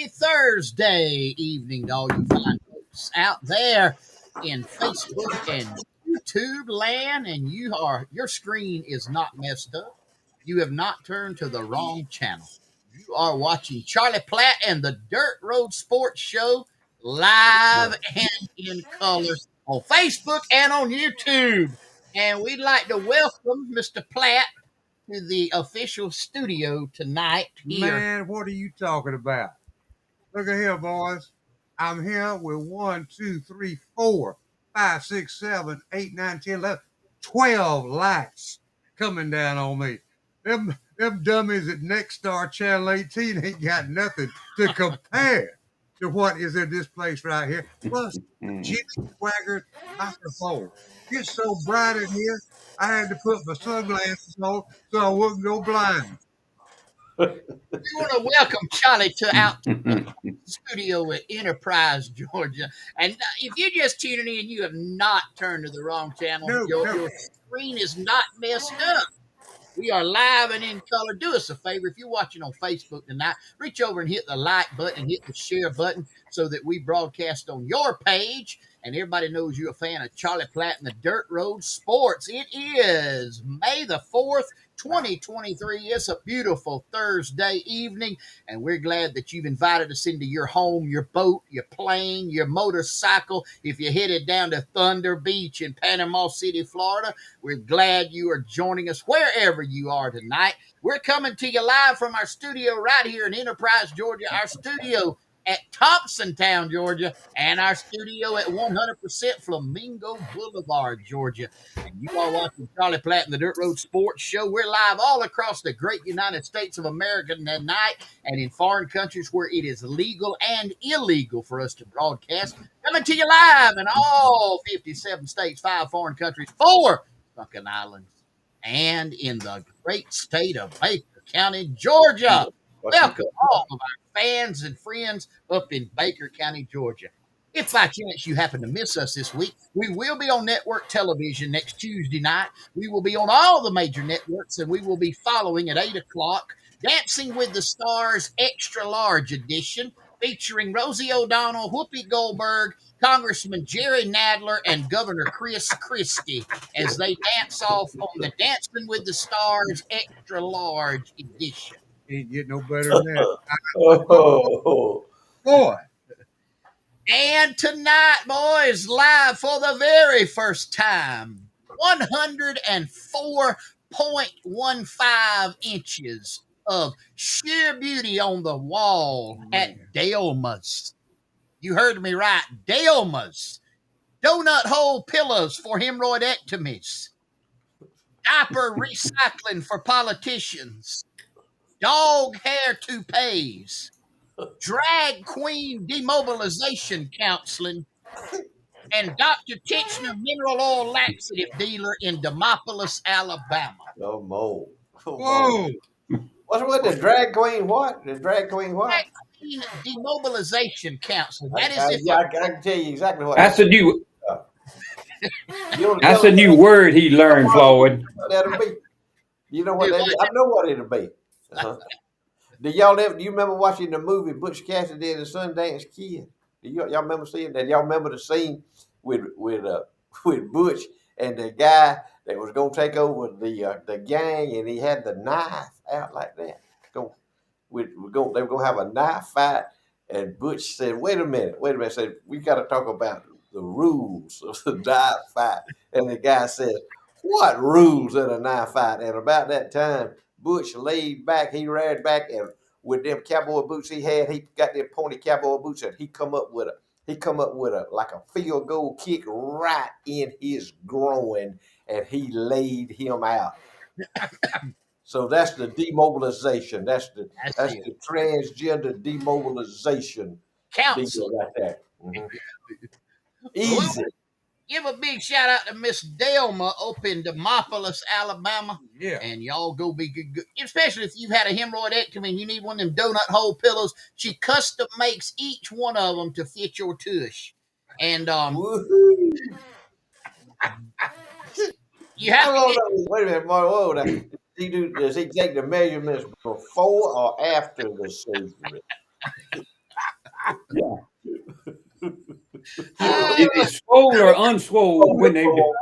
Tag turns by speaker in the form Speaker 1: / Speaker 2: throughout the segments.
Speaker 1: happy Thursday evening to all you fine folks out there in Facebook and YouTube land. And your screen is not messed up. You have not turned to the wrong channel. You are watching Charlie Platt and the Dirt Road Sports Show live and in color on Facebook and on YouTube. And we'd like to welcome Mr. Platt to the official studio tonight here.
Speaker 2: Man, what are you talking about? Look at here, boys. I'm here with 1, 2, 3, 4, 5, 6, 7, 8, 9, 10, 11, 12 lights coming down on me. Them dummies at Next Star Channel 18 ain't got nothing to compare to what is in this place right here. Plus, Jimmy Swagger's microphone. It's so bright in here, I had to put my sunglasses on so I wouldn't go blind.
Speaker 1: We want to welcome Charlie out to the studio at Enterprise, Georgia. And if you're just tuning in, you have not turned to the wrong channel.
Speaker 2: No.
Speaker 1: Your screen is not messed up. We are live and in color. Do us a favor. If you're watching on Facebook tonight, reach over and hit the like button and hit the share button so that we broadcast on your page and everybody knows you're a fan of Charlie Platt and the Dirt Road Sports. It is May the 4th, 2023. It's a beautiful Thursday evening, and we're glad that you've invited us into your home, your boat, your plane, your motorcycle. If you're headed down to Thunder Beach in Panama City, Florida, we're glad you are joining us wherever you are tonight. We're coming to you live from our studio right here in Enterprise, Georgia, our studio at Thompsontown, Georgia, and our studio at 100% Flamingo Boulevard, Georgia. And you are watching Charlie Platt and the Dirt Road Sports Show. We're live all across the great United States of America tonight and in foreign countries where it is legal and illegal for us to broadcast. Coming to you live in all 57 states, 5 foreign countries, 4 Sunken Islands, and in the great state of Baker County, Georgia. Welcome all of our fans and friends up in Baker County, Georgia. If by chance you happen to miss us this week, we will be on network television next Tuesday night. We will be on all the major networks, and we will be following at 8 o'clock Dancing with the Stars Extra Large Edition, featuring Rosie O'Donnell, Whoopi Goldberg, Congressman Jerry Nadler, and Governor Chris Christie as they dance off on the Dancing with the Stars Extra Large Edition.
Speaker 2: Ain't get no better than that.
Speaker 3: Oh,
Speaker 2: Boy,
Speaker 1: And tonight, boys, live for the very first time, 104.15 inches of sheer beauty on the wall at Delma's. You heard me right, Delma's. Donut hole pillows for hemorrhoidectomies. Diaper recycling for politicians. Dog hair toupees. Drag queen demobilization counseling, and Dr. Titchener mineral oil laxative dealer in Demopolis, Alabama.
Speaker 3: no more.
Speaker 2: whoa,
Speaker 3: What's with the drag queen? What? The drag queen what?
Speaker 1: Drag queen demobilization counseling. That is
Speaker 3: I can tell you exactly what.
Speaker 4: That's a new.
Speaker 3: You know,
Speaker 4: That's a new word he learned, Floyd.
Speaker 3: That'll be. You know what? I know what it'll be. Uh-huh. Do y'all you remember watching the movie Butch Cassidy and the Sundance Kid? Y'all remember seeing that? Y'all remember the scene with Butch and the guy that was gonna take over the gang, and he had the knife out like that. They were gonna have a knife fight, and Butch said, "Wait a minute." Said, "We got to talk about the rules of the knife fight." And the guy said, "What rules in a knife fight?" And about that time, Butch laid back. He ran back, and with them cowboy boots he got them pointy cowboy boots, and he come up with a like a field goal kick right in his groin, and he laid him out. So that's the demobilization. That's the transgender demobilization
Speaker 1: Counsel.
Speaker 3: deal right there. Mm-hmm. Easy.
Speaker 1: Give a big shout out to Miss Delma up in Demopolis, Alabama.
Speaker 2: yeah.
Speaker 1: And y'all go be good. Especially if you've had a hemorrhoidectomy and you need one of them donut hole pillows. She custom makes each one of them to fit your tush. And
Speaker 3: Woohoo.
Speaker 1: you have to get,
Speaker 3: Wait a minute, Mark. Does he take the measurements before or after the surgery?
Speaker 4: Yeah. Is it swole or unswole when they do,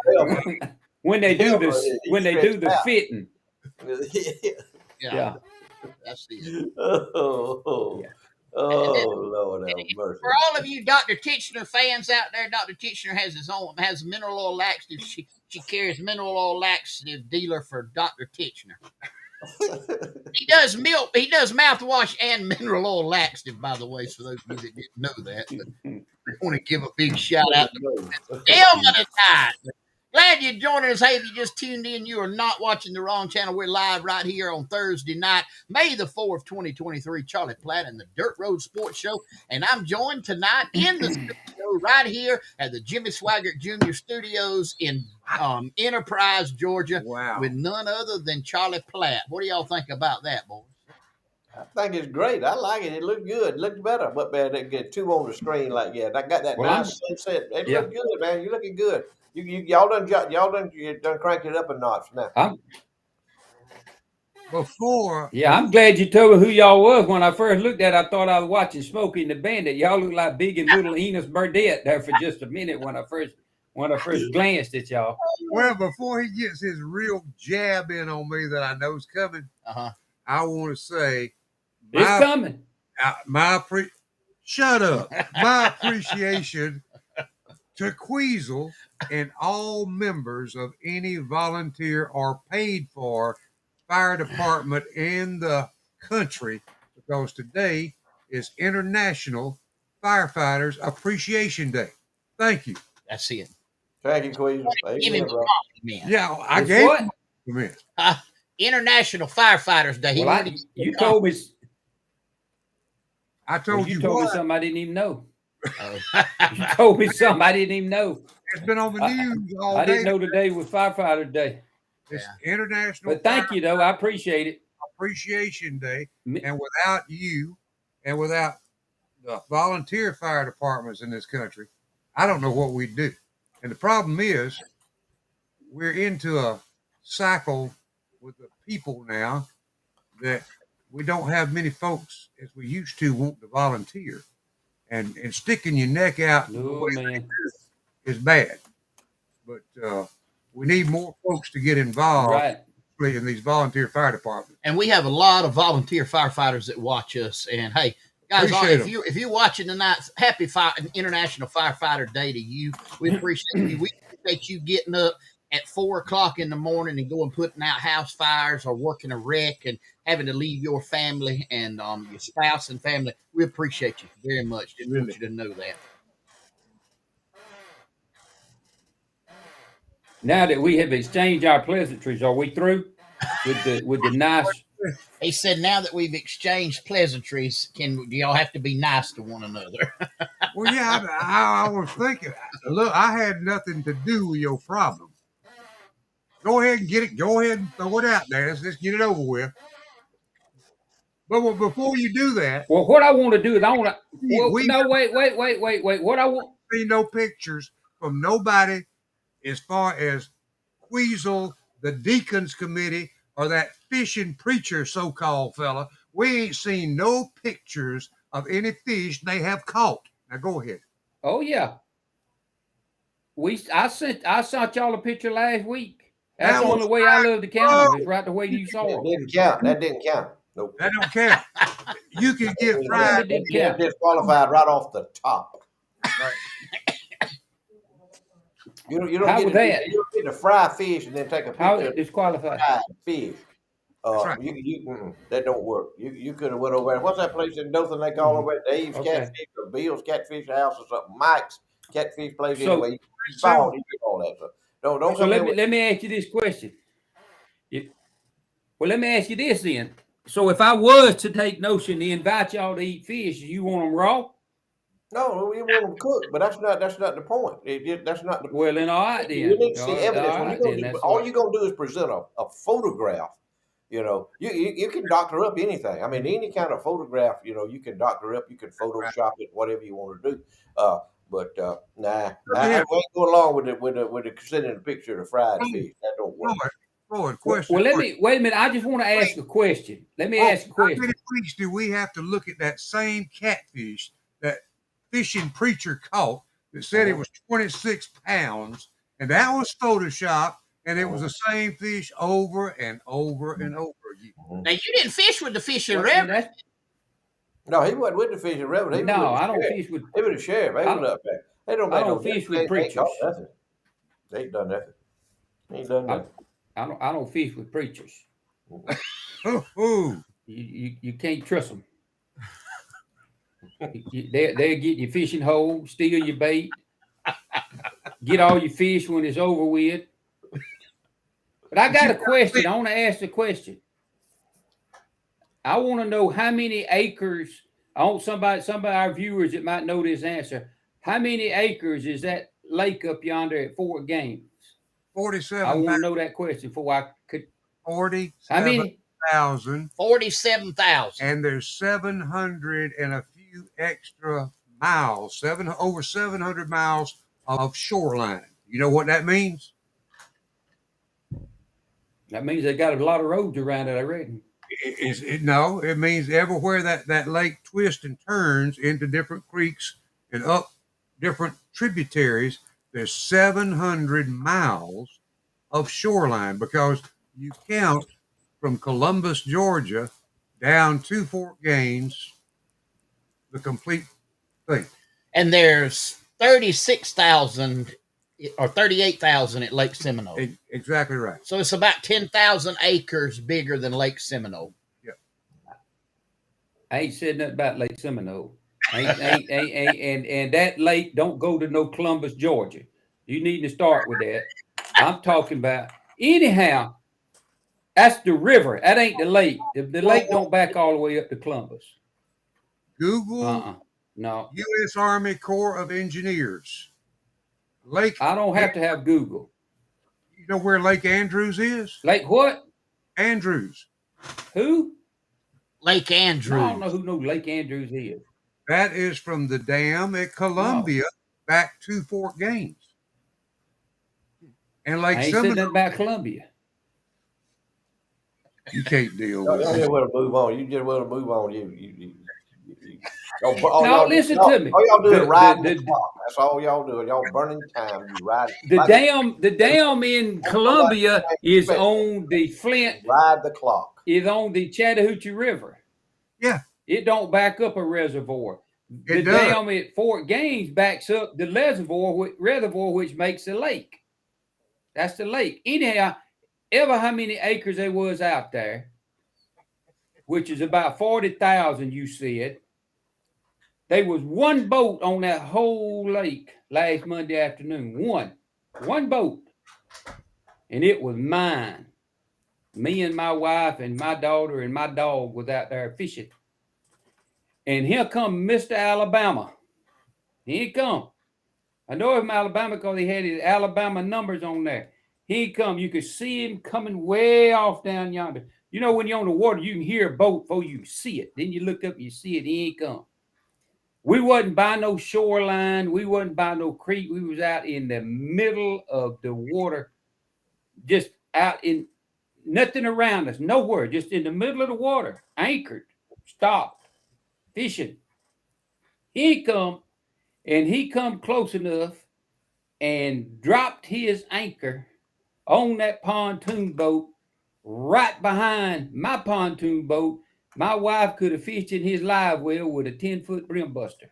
Speaker 4: when they do this when they do the fitting?
Speaker 1: Yeah,
Speaker 4: Yeah.
Speaker 1: that's it.
Speaker 3: Oh,
Speaker 4: Yeah.
Speaker 3: Lord have mercy.
Speaker 1: For all of you Dr. Titchener fans out there, Dr. Titchener has mineral oil laxative. She carries mineral oil laxative dealer for Dr. Titchener. He does mouthwash and mineral oil laxative, by the way, for those of you that didn't know that. But I want to give a big shout out to Elma tonight. Glad you're joining us. Hey, if you just tuned in, you are not watching the wrong channel. We're live right here on Thursday night, May the 4th, 2023. Charlie Platt and the Dirt Road Sports Show. And I'm joined tonight in the studio right here at the Jimmy Swaggart Jr. Studios in Enterprise, Georgia,
Speaker 2: Wow.
Speaker 1: with none other than Charlie Platt. What do y'all think about that, boys?
Speaker 3: I think it's great. I like it. It looked good. It looked better, but man, they get two on the screen like yeah. I got that
Speaker 4: Well,
Speaker 3: nice sunset. It
Speaker 4: yeah.
Speaker 3: looked good, man. You looking good. Y'all done cranked it up a notch now.
Speaker 2: Before,
Speaker 4: I'm glad you told me who y'all was. When I first looked at it, I thought I was watching Smokey and the Bandit. Y'all look like Big and Little Enos Burdette there for just a minute when I first glanced at y'all.
Speaker 2: well, before he gets his real jab in on me that I know's coming, I want to say
Speaker 4: It's coming.
Speaker 2: Shut up. My appreciation to Queasel and all members of any volunteer or paid for fire department in the country, because today is International Firefighters Appreciation Day. Thank you.
Speaker 1: That's it.
Speaker 3: Thank you, Queen.
Speaker 1: Give him a
Speaker 3: Bro.
Speaker 1: compliment.
Speaker 2: Yeah, I
Speaker 4: It's
Speaker 2: gave
Speaker 4: what?
Speaker 2: him a compliment.
Speaker 1: International Firefighters Day.
Speaker 4: Well, you told me.
Speaker 2: I told
Speaker 4: You
Speaker 2: you
Speaker 4: told me
Speaker 2: what,
Speaker 4: something I didn't even know.
Speaker 1: Oh.
Speaker 4: You told me something I didn't even know.
Speaker 2: it's been on the news all day.
Speaker 4: I didn't know today was Firefighter Day.
Speaker 2: It's International
Speaker 4: But thank you, though. I appreciate it.
Speaker 2: Appreciation Day. And without you and without the volunteer fire departments in this country, I don't know what we'd do. And the problem is we're into a cycle with the people now that we don't have many folks as we used to want to volunteer. And sticking your neck out is bad. But we need more folks to get involved in these volunteer fire departments.
Speaker 1: And we have a lot of volunteer firefighters that watch us. And hey, guys, if you're watching tonight, happy International Firefighter Day to you. We appreciate you. We appreciate you getting up at 4:00 in the morning and going putting out house fires or working a wreck and having to leave your family and your spouse and family. We appreciate you very much. Just want you to know that.
Speaker 4: Now that we have exchanged our pleasantries, are we through with the nice?
Speaker 1: He said, "Now that we've exchanged pleasantries, do y'all have to be nice to one another?"
Speaker 2: Well, yeah, I was thinking. Look, I had nothing to do with your problem. Go ahead and get it. Go ahead and throw it out there. Let's just get it over with. But before you do that,
Speaker 4: well, what I want to do is I want to. Well, wait. What I want?
Speaker 2: See no pictures from nobody as far as Queasel, the Deacons Committee, or that fishing preacher so-called fella. We ain't seen no pictures of any fish they have caught. Now go ahead.
Speaker 4: Oh yeah. I sent y'all a picture last week. That's the only way I love to count them. Is right the way you saw them.
Speaker 3: That didn't count. Nope.
Speaker 2: That don't count. You can get fried.
Speaker 3: You get disqualified right off the top.
Speaker 2: Right.
Speaker 3: You don't get to fry fish and then take a picture.
Speaker 4: How is disqualified?
Speaker 3: Fried fish.
Speaker 2: Right.
Speaker 3: That don't work. You could have went over there. What's that place in Dothan they call over there? Dave's Catfish or Bill's Catfish House or something. Mike's Catfish Place. Anyway, you all that stuff. Don't.
Speaker 4: So let me ask you this question. Well, let me ask you this then. So if I was to take notion to invite y'all to eat fish, you want them raw?
Speaker 3: No, we want them cooked, but that's not the point. That's not the.
Speaker 4: Well, then all right then.
Speaker 3: You need to see evidence. All you're gonna do is present a photograph. You know, you can doctor up anything. I mean, any kind of photograph. You know, you can doctor up. You can Photoshop it, whatever you want to do. But I ain't go along with the sending a picture of the fried fish. That don't work.
Speaker 2: Question.
Speaker 4: Well, wait a minute. I just want to ask a question. Let me ask a question.
Speaker 2: How many weeks do we have to look at that same catfish that fishing preacher caught that said it was 26 pounds, and that was Photoshop, and it was the same fish over and over and over again.
Speaker 1: Now, you didn't fish with the fishing
Speaker 4: Well,
Speaker 1: reverend.
Speaker 4: that's
Speaker 3: No, he wasn't with the fishing reverend. He was
Speaker 4: no.
Speaker 3: with
Speaker 4: I
Speaker 3: the
Speaker 4: don't
Speaker 3: sheriff.
Speaker 4: fish with.
Speaker 3: He was the sheriff. He
Speaker 4: I
Speaker 3: was
Speaker 4: don't,
Speaker 3: up there. They don't
Speaker 4: I
Speaker 3: make no
Speaker 4: don't fish
Speaker 3: difference.
Speaker 4: with
Speaker 3: They ain't
Speaker 4: preachers.
Speaker 3: caught nothing. They ain't done nothing. They ain't done
Speaker 4: I,
Speaker 3: nothing.
Speaker 4: I don't fish with preachers.
Speaker 2: Ooh,
Speaker 4: You can't trust them. They'll get your fishing hole, steal your bait, get all your fish when it's over with. But I got a question. I want to ask the question. I want to know how many acres. I want somebody of our viewers that might know this answer. How many acres is that lake up yonder at Fort Gaines? I
Speaker 2: 47,000.
Speaker 4: want to know that question before I could. How
Speaker 2: 47,000.
Speaker 4: many?
Speaker 1: 47,000.
Speaker 2: And there's 700 and a few extra miles, over 700 miles of shoreline. You know what that means?
Speaker 4: That means they got a lot of roads around it, I reckon.
Speaker 2: No, it means everywhere that lake twists and turns into different creeks and up different tributaries, there's 700 miles of shoreline because you count from Columbus, Georgia, down to Fort Gaines, the complete thing.
Speaker 1: And there's 36,000 or 38,000 at Lake Seminole.
Speaker 2: Exactly right.
Speaker 1: So it's about 10,000 acres bigger than Lake Seminole.
Speaker 4: I ain't said nothing about Lake Seminole. And that lake don't go to no Columbus, Georgia. You need to start with that. I'm talking about anyhow. That's the river. That ain't the lake. The lake don't back all the way up to Columbus.
Speaker 2: Google
Speaker 4: No.
Speaker 2: U.S. Army Corps of Engineers. Lake.
Speaker 4: I don't have to have Google.
Speaker 2: You know where Lake Andrews is?
Speaker 4: Lake what?
Speaker 2: Andrews.
Speaker 4: Who?
Speaker 1: Lake Andrews.
Speaker 4: I don't know who Lake Andrews is.
Speaker 2: That is from the dam at Columbia back to Fort Gaines. And Lake
Speaker 4: I ain't
Speaker 2: Seminole.
Speaker 4: said nothing about Columbia.
Speaker 2: You can't deal
Speaker 3: Y'all
Speaker 2: with
Speaker 3: just
Speaker 2: it.
Speaker 3: want to move on. You just want to move on.
Speaker 4: No, listen to me.
Speaker 3: All y'all do is ride the
Speaker 4: the-
Speaker 3: clock. That's all y'all do. Y'all burning time. You ride.
Speaker 4: The dam in Columbia is on the Flint.
Speaker 3: Ride the clock.
Speaker 4: Is on the Chattahoochee River.
Speaker 2: Yeah.
Speaker 4: It don't back up a reservoir. The
Speaker 2: It does.
Speaker 4: dam at Fort Gaines backs up the reservoir, which makes the lake. That's the lake. Anyhow, ever how many acres there was out there, which is about 40,000, you said. There was one boat on that whole lake last Monday afternoon. One boat. And it was mine. Me and my wife and my daughter and my dog was out there fishing. And here come Mr. Alabama. Here he come. I know him Alabama because he had his Alabama numbers on there. Here he come. You could see him coming way off down yonder. You know, when you're on the water, you can hear a boat before you see it. Then you look up and you see it. He ain't come. We wasn't by no shoreline. We wasn't by no creek. We was out in the middle of the water, just out in nothing around us, nowhere, just in the middle of the water, anchored, stopped, fishing. He come, and he come close enough and dropped his anchor on that pontoon boat right behind my pontoon boat. My wife could have fished in his live well with a 10-foot brim buster.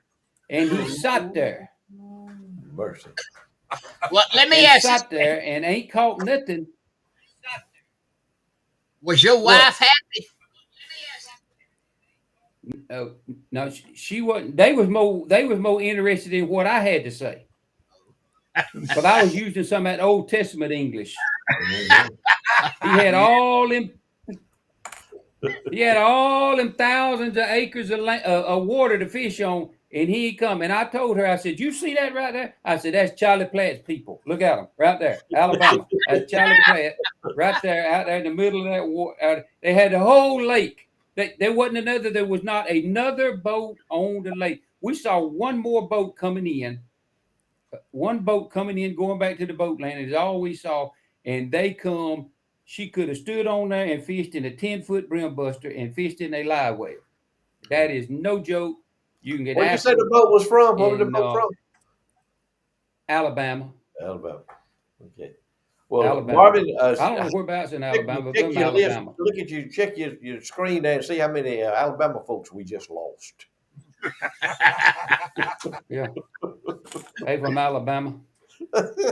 Speaker 4: And he sat there.
Speaker 3: Mercy.
Speaker 1: Well, let me
Speaker 4: And
Speaker 1: ask
Speaker 4: sat
Speaker 1: you,
Speaker 4: there and ain't caught nothing.
Speaker 1: was your wife happy?
Speaker 4: No, she wasn't. They was more interested in what I had to say. But I was using some of that Old Testament English. He had all them thousands of acres of water to fish on, and he come. And I told her, I said, "You see that right there?" I said, "That's Charlie Platt's people. Look at them right there, Alabama. That's Charlie Platt right there, out there in the middle of that water. They had the whole lake. There was not another boat on the lake. We saw one more boat coming in. One boat coming in, going back to the boat landing is all we saw. And they come. She could have stood on there and fished in a 10-foot brim buster and fished in a live well. That is no joke. You can get
Speaker 3: Where'd you say
Speaker 4: apples
Speaker 3: the boat was from? Where was the
Speaker 4: in
Speaker 3: boat from?
Speaker 4: Alabama.
Speaker 3: Alabama. Okay. Well,
Speaker 4: Alabama.
Speaker 3: Marvin,
Speaker 4: I don't know whereabouts in Alabama, but
Speaker 3: check
Speaker 4: from
Speaker 3: your list.
Speaker 4: Alabama.
Speaker 3: Look at you. Check your screen there and see how many Alabama folks we just lost.
Speaker 4: Yeah, they from Alabama.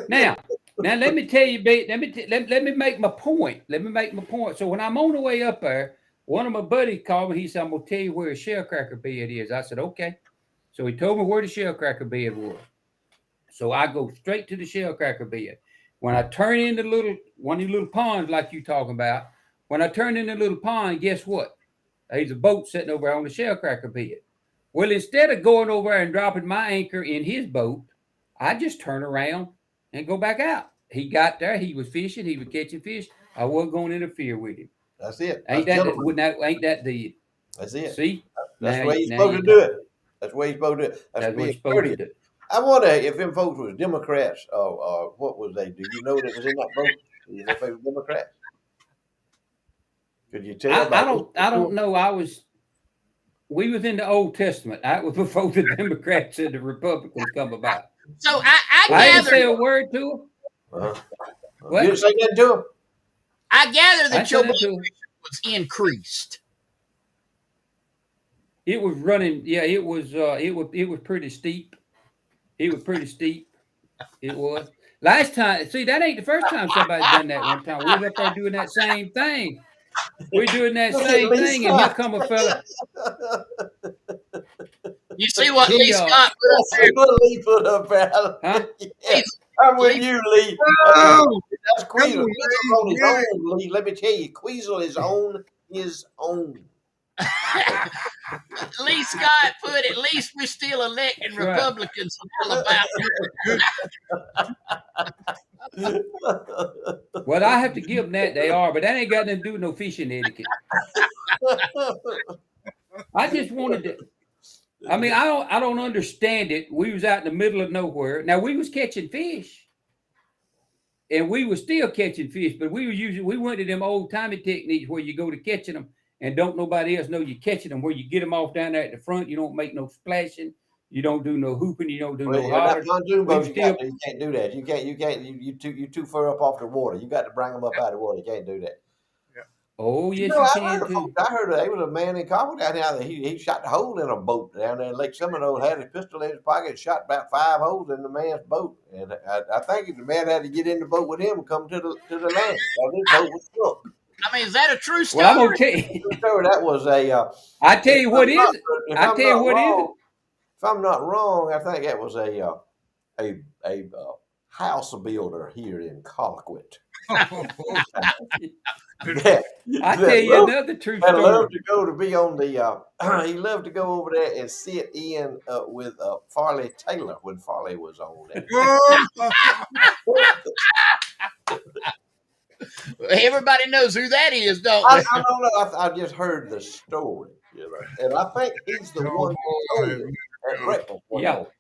Speaker 4: Now let me tell you, let me make my point. Let me make my point. So when I'm on the way up there, one of my buddies called me. He said, "I'm gonna tell you where a shellcracker bed is." I said, "Okay." So he told me where the shellcracker bed was. So I go straight to the shellcracker bed. When I turn in the one of these little ponds like you talking about, when I turn in the little pond, guess what? There's a boat sitting over on the shellcracker bed. Well, instead of going over there and dropping my anchor in his boat, I just turn around and go back out. He got there, he was fishing, he was catching fish. I wasn't going to interfere with him.
Speaker 3: That's it.
Speaker 4: Ain't
Speaker 3: That's
Speaker 4: that
Speaker 3: gentlemen.
Speaker 4: ain't that the
Speaker 3: That's it.
Speaker 4: see?
Speaker 3: That's the
Speaker 4: Now,
Speaker 3: way you're
Speaker 4: now
Speaker 3: supposed
Speaker 4: you
Speaker 3: to do
Speaker 4: talk.
Speaker 3: it. That's the way you're supposed to do it. That's
Speaker 4: That's what
Speaker 3: being
Speaker 4: you're supposed
Speaker 3: courteous.
Speaker 4: to do.
Speaker 3: I wonder if them folks was Democrats or what was they? Do you know that was in that boat? Do you know if they were Democrats? Could you tell by
Speaker 4: I don't know. We was in the Old Testament. That was before the Democrats and the Republicans come about.
Speaker 1: So I
Speaker 4: I didn't
Speaker 1: gather
Speaker 4: say a word to them.
Speaker 3: Uh-huh.
Speaker 4: What?
Speaker 3: You didn't say nothing to him?
Speaker 1: I gather
Speaker 4: I
Speaker 1: that your
Speaker 4: said
Speaker 1: blood
Speaker 4: it to them.
Speaker 1: pressure was increased.
Speaker 4: It was running. Yeah, it was pretty steep. It was pretty steep. It was. Last time, see, that ain't the first time somebody done that one time. We was up there doing that same thing. We're doing that
Speaker 3: Look at
Speaker 4: same
Speaker 3: Lee
Speaker 4: thing, and here
Speaker 3: Scott.
Speaker 4: come a fella.
Speaker 1: You see what
Speaker 4: He
Speaker 1: Lee Scott put up
Speaker 3: See what Lee put up there.
Speaker 4: huh?
Speaker 3: Yeah, I'm with you, Lee.
Speaker 2: Oh,
Speaker 3: That's
Speaker 2: come
Speaker 3: Queasel.
Speaker 2: on,
Speaker 3: Queasel's on his
Speaker 2: Lee.
Speaker 3: own, Lee. Let me tell you, Queasel is on his own.
Speaker 1: there? Lee Scott put, at least we're still electing
Speaker 4: That's right.
Speaker 1: Republicans in Alabama.
Speaker 4: Well, I have to give them that they are, but that ain't got nothing to do with no fishing etiquette. I just wanted to. I mean, I don't understand it. We was out in the middle of nowhere. Now we was catching fish, and we was still catching fish, but we went to them old timey techniques where you go to catching them and don't nobody else know you're catching them. Where you get them off down there at the front, you don't make no splashing, you don't do no hooping, you don't do
Speaker 3: Well,
Speaker 4: no
Speaker 3: yeah, that
Speaker 4: hollering.
Speaker 3: pontoon
Speaker 4: We
Speaker 3: boat,
Speaker 4: was still.
Speaker 3: you can't do that. You too far up off the water. You got to bring them up out of the water. You can't do that.
Speaker 4: Oh
Speaker 3: You
Speaker 4: yes,
Speaker 3: know,
Speaker 4: you
Speaker 3: I
Speaker 4: can
Speaker 3: heard,
Speaker 4: too.
Speaker 3: there was a man in Congo down there that he shot a hole in a boat down there in Lake Seminole, had his pistol in his pocket, and shot about 5 holes in the man's boat. And I think the man had to get in the boat with him and come to the land. His boat was sunk.
Speaker 1: I mean, is that a true
Speaker 4: Well, I'm gonna
Speaker 1: story?
Speaker 4: tell you.
Speaker 3: That was a.
Speaker 4: I tell you what is it.
Speaker 3: If
Speaker 4: I
Speaker 3: I'm
Speaker 4: tell you
Speaker 3: not
Speaker 4: what is it.
Speaker 3: wrong, if I'm not wrong, I think that was a house builder here in Colquitt.
Speaker 4: I tell you another true
Speaker 3: I love
Speaker 4: story.
Speaker 3: to go to be on the. He loved to go over there and sit in with Farley Taylor when Farley was on there.
Speaker 1: Everybody knows who that is, don't
Speaker 3: I
Speaker 1: they?
Speaker 3: don't know. I just heard the story, and I think he's the one who told it at breakfast one
Speaker 4: Yeah.
Speaker 3: morning.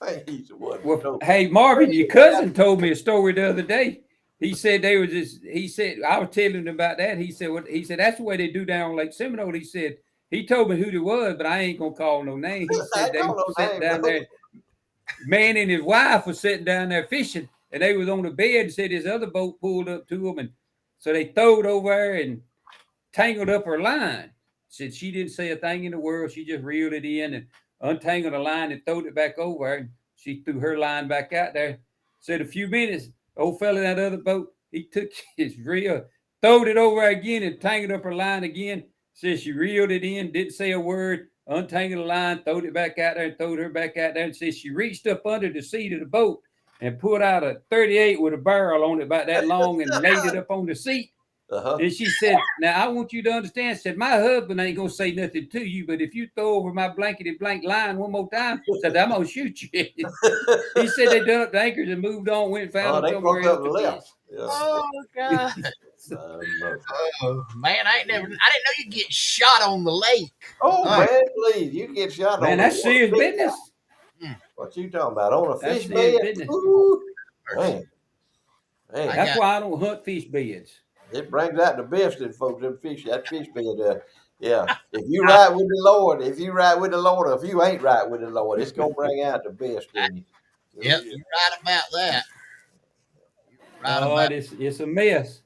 Speaker 3: I think he's the one who
Speaker 4: Well,
Speaker 3: told it.
Speaker 4: hey Marvin, your cousin told me a story the other day. He said they was just. He said I was telling him about that. He said what? He said that's the way they do down on Lake Seminole. He said he told me who it was, but I ain't gonna call no name. He
Speaker 3: I
Speaker 4: said
Speaker 3: ain't
Speaker 4: they
Speaker 3: call
Speaker 4: was
Speaker 3: no
Speaker 4: sitting
Speaker 3: name,
Speaker 4: down
Speaker 3: bro.
Speaker 4: there. Man and his wife was sitting down there fishing, and they was on the bed. And said this other boat pulled up to them, and so they throwed over there and tangled up her line. Said she didn't say a thing in the world. She just reeled it in and untangled the line and throwed it back over. And she threw her line back out there. Said a few minutes, old fella in that other boat, he took his reel, throwed it over again and tangled up her line again. Said she reeled it in, didn't say a word, untangled the line, throwed it back out there and throwed her back out there. And said she reached up under the seat of the boat and pulled out a 38 with a barrel on it about that long and laid it up on the seat. And she said, now I want you to understand, said, my husband ain't gonna say nothing to you, but if you throw over my blankety blank line one more time, said, I'm gonna shoot you. He said they done up the anchors and moved on, went and found them
Speaker 3: They
Speaker 4: somewhere
Speaker 3: broke up
Speaker 4: else
Speaker 3: and
Speaker 4: to fish.
Speaker 3: left. Yeah.
Speaker 1: Oh God! Oh man, I didn't know you get shot on the lake.
Speaker 3: Oh man, please, you get shot
Speaker 4: Man,
Speaker 3: on
Speaker 4: that's
Speaker 3: the
Speaker 4: serious
Speaker 3: water.
Speaker 4: business.
Speaker 3: What you talking about? On a
Speaker 4: That's
Speaker 3: fish
Speaker 4: serious
Speaker 3: bed?
Speaker 4: business.
Speaker 3: Ooh, man. Man,
Speaker 4: That's why I don't hunt fish beds.
Speaker 3: it brings out the best in folks. That fish bed. Yeah. If you right with the Lord, if you right with the Lord, or if you ain't right with the Lord, it's gonna bring out the best in you. Sure
Speaker 1: Yep,
Speaker 3: is.
Speaker 1: you're right about that. You're right
Speaker 4: Oh,
Speaker 1: about
Speaker 4: it's a mess.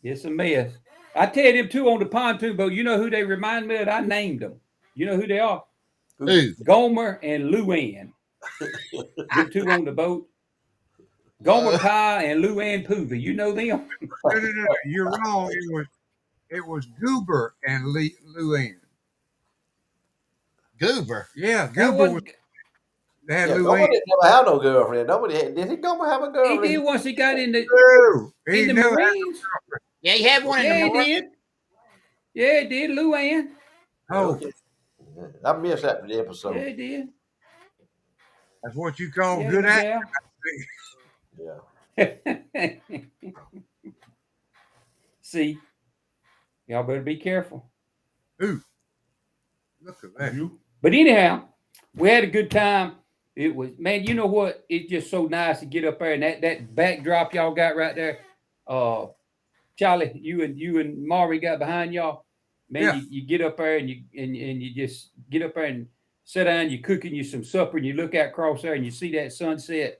Speaker 4: It's a mess. I tell them two on the pontoon boat. You know who they remind me of? I named them. You know who they are?
Speaker 3: Who?
Speaker 1: who.
Speaker 4: Gomer and Luann. Them two on the boat. Gomer Pye and Luann Poovey. You know them?
Speaker 2: No. You're wrong. It was Goober and Luann.
Speaker 1: Goober.
Speaker 2: Yeah,
Speaker 4: That
Speaker 2: Goober was
Speaker 4: wasn't.
Speaker 2: they had
Speaker 3: Yeah, Gomer
Speaker 2: Luann.
Speaker 3: didn't never have no girlfriend. Nobody had, did he? Gomer have a
Speaker 4: He did
Speaker 3: girlfriend?
Speaker 4: once he got
Speaker 2: No,
Speaker 4: in
Speaker 2: he
Speaker 4: the
Speaker 2: never had
Speaker 4: Marines.
Speaker 2: no girlfriend.
Speaker 1: Yeah, he had one in the
Speaker 4: Yeah, he
Speaker 1: Marine.
Speaker 4: did. Yeah, he did. Luann.
Speaker 2: Oh,
Speaker 3: Okay. Yeah, I missed that for the
Speaker 4: Yeah,
Speaker 3: episode.
Speaker 4: he did.
Speaker 2: that's what you call
Speaker 4: Yeah,
Speaker 2: good
Speaker 4: no
Speaker 2: acting.
Speaker 4: doubt.
Speaker 3: Yeah.
Speaker 4: See, y'all better be careful.
Speaker 2: Ooh, look at that.
Speaker 4: But anyhow, we had a good time. It was, man, you know what? It's just so nice to get up there and that backdrop y'all got right there. Charlie, you and Maury got behind y'all. Man,
Speaker 2: Yeah.
Speaker 4: you get up there and you just get up there and sit down, you're cooking you some supper, and you look out across there and you see that sunset.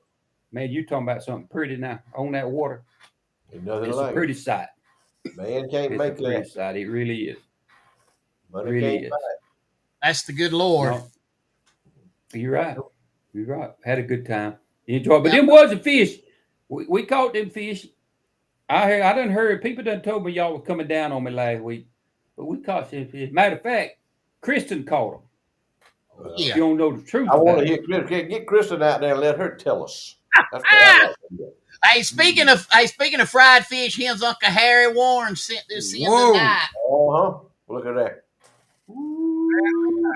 Speaker 4: Man, you talking about something pretty now on that water.
Speaker 3: Ain't nothing
Speaker 4: It's a
Speaker 3: like it.
Speaker 4: pretty sight.
Speaker 3: Man can't
Speaker 4: It's a
Speaker 3: make
Speaker 4: pretty
Speaker 3: that.
Speaker 4: sight. It really is.
Speaker 3: Money
Speaker 4: Really
Speaker 3: can't
Speaker 4: is.
Speaker 3: buy
Speaker 1: That's the good Lord.
Speaker 4: No, you're right. You're right. Had a good time. You enjoyed, but
Speaker 1: Yep.
Speaker 4: them was a fish. We caught them fish. I done heard people done told me y'all was coming down on me last week, but we caught some fish. Matter of fact, Kristen caught them.
Speaker 3: it.
Speaker 4: If
Speaker 1: Yeah.
Speaker 4: you don't know the truth
Speaker 3: I want
Speaker 4: about
Speaker 3: to
Speaker 4: it.
Speaker 3: hear Get Kristen out there and let her tell us. That's what I
Speaker 1: Ah!
Speaker 3: like to do.
Speaker 1: Hey, speaking of fried fish, his Uncle Harry Warren sent this in
Speaker 2: Whoa.
Speaker 1: tonight.
Speaker 3: Uh-huh. Look at that.
Speaker 4: Ooh,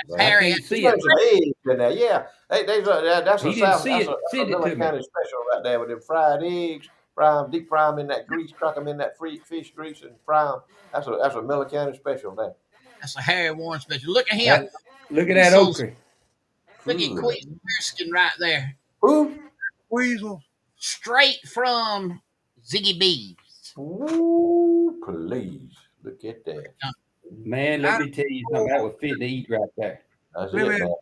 Speaker 1: That's
Speaker 4: I
Speaker 3: Man.
Speaker 1: Harry.
Speaker 4: can't
Speaker 3: There's
Speaker 4: see it.
Speaker 3: some eggs in there. Yeah. Hey, that's a
Speaker 4: He didn't
Speaker 3: South.
Speaker 4: see it.
Speaker 3: That's a
Speaker 4: Send it
Speaker 3: Miller
Speaker 4: to me.
Speaker 3: County special right there with them fried eggs. Fry them, deep fry them in that grease, crack them in that fish grease, and fry them. That's a Miller County special there.
Speaker 1: That's a Harry Warren special. Look at him.
Speaker 4: That, look at
Speaker 1: He's
Speaker 4: that
Speaker 1: so
Speaker 4: okra.
Speaker 1: look at
Speaker 3: Good.
Speaker 1: Queen Erskine right there,
Speaker 3: Who?
Speaker 2: Weasel.
Speaker 1: straight from Ziggy B's.
Speaker 3: Ooh, please. Look at that.
Speaker 4: Man, let
Speaker 2: How,
Speaker 4: me tell you something. That was fit to eat right there.
Speaker 3: That's
Speaker 2: let me
Speaker 3: it,
Speaker 2: ask
Speaker 3: man.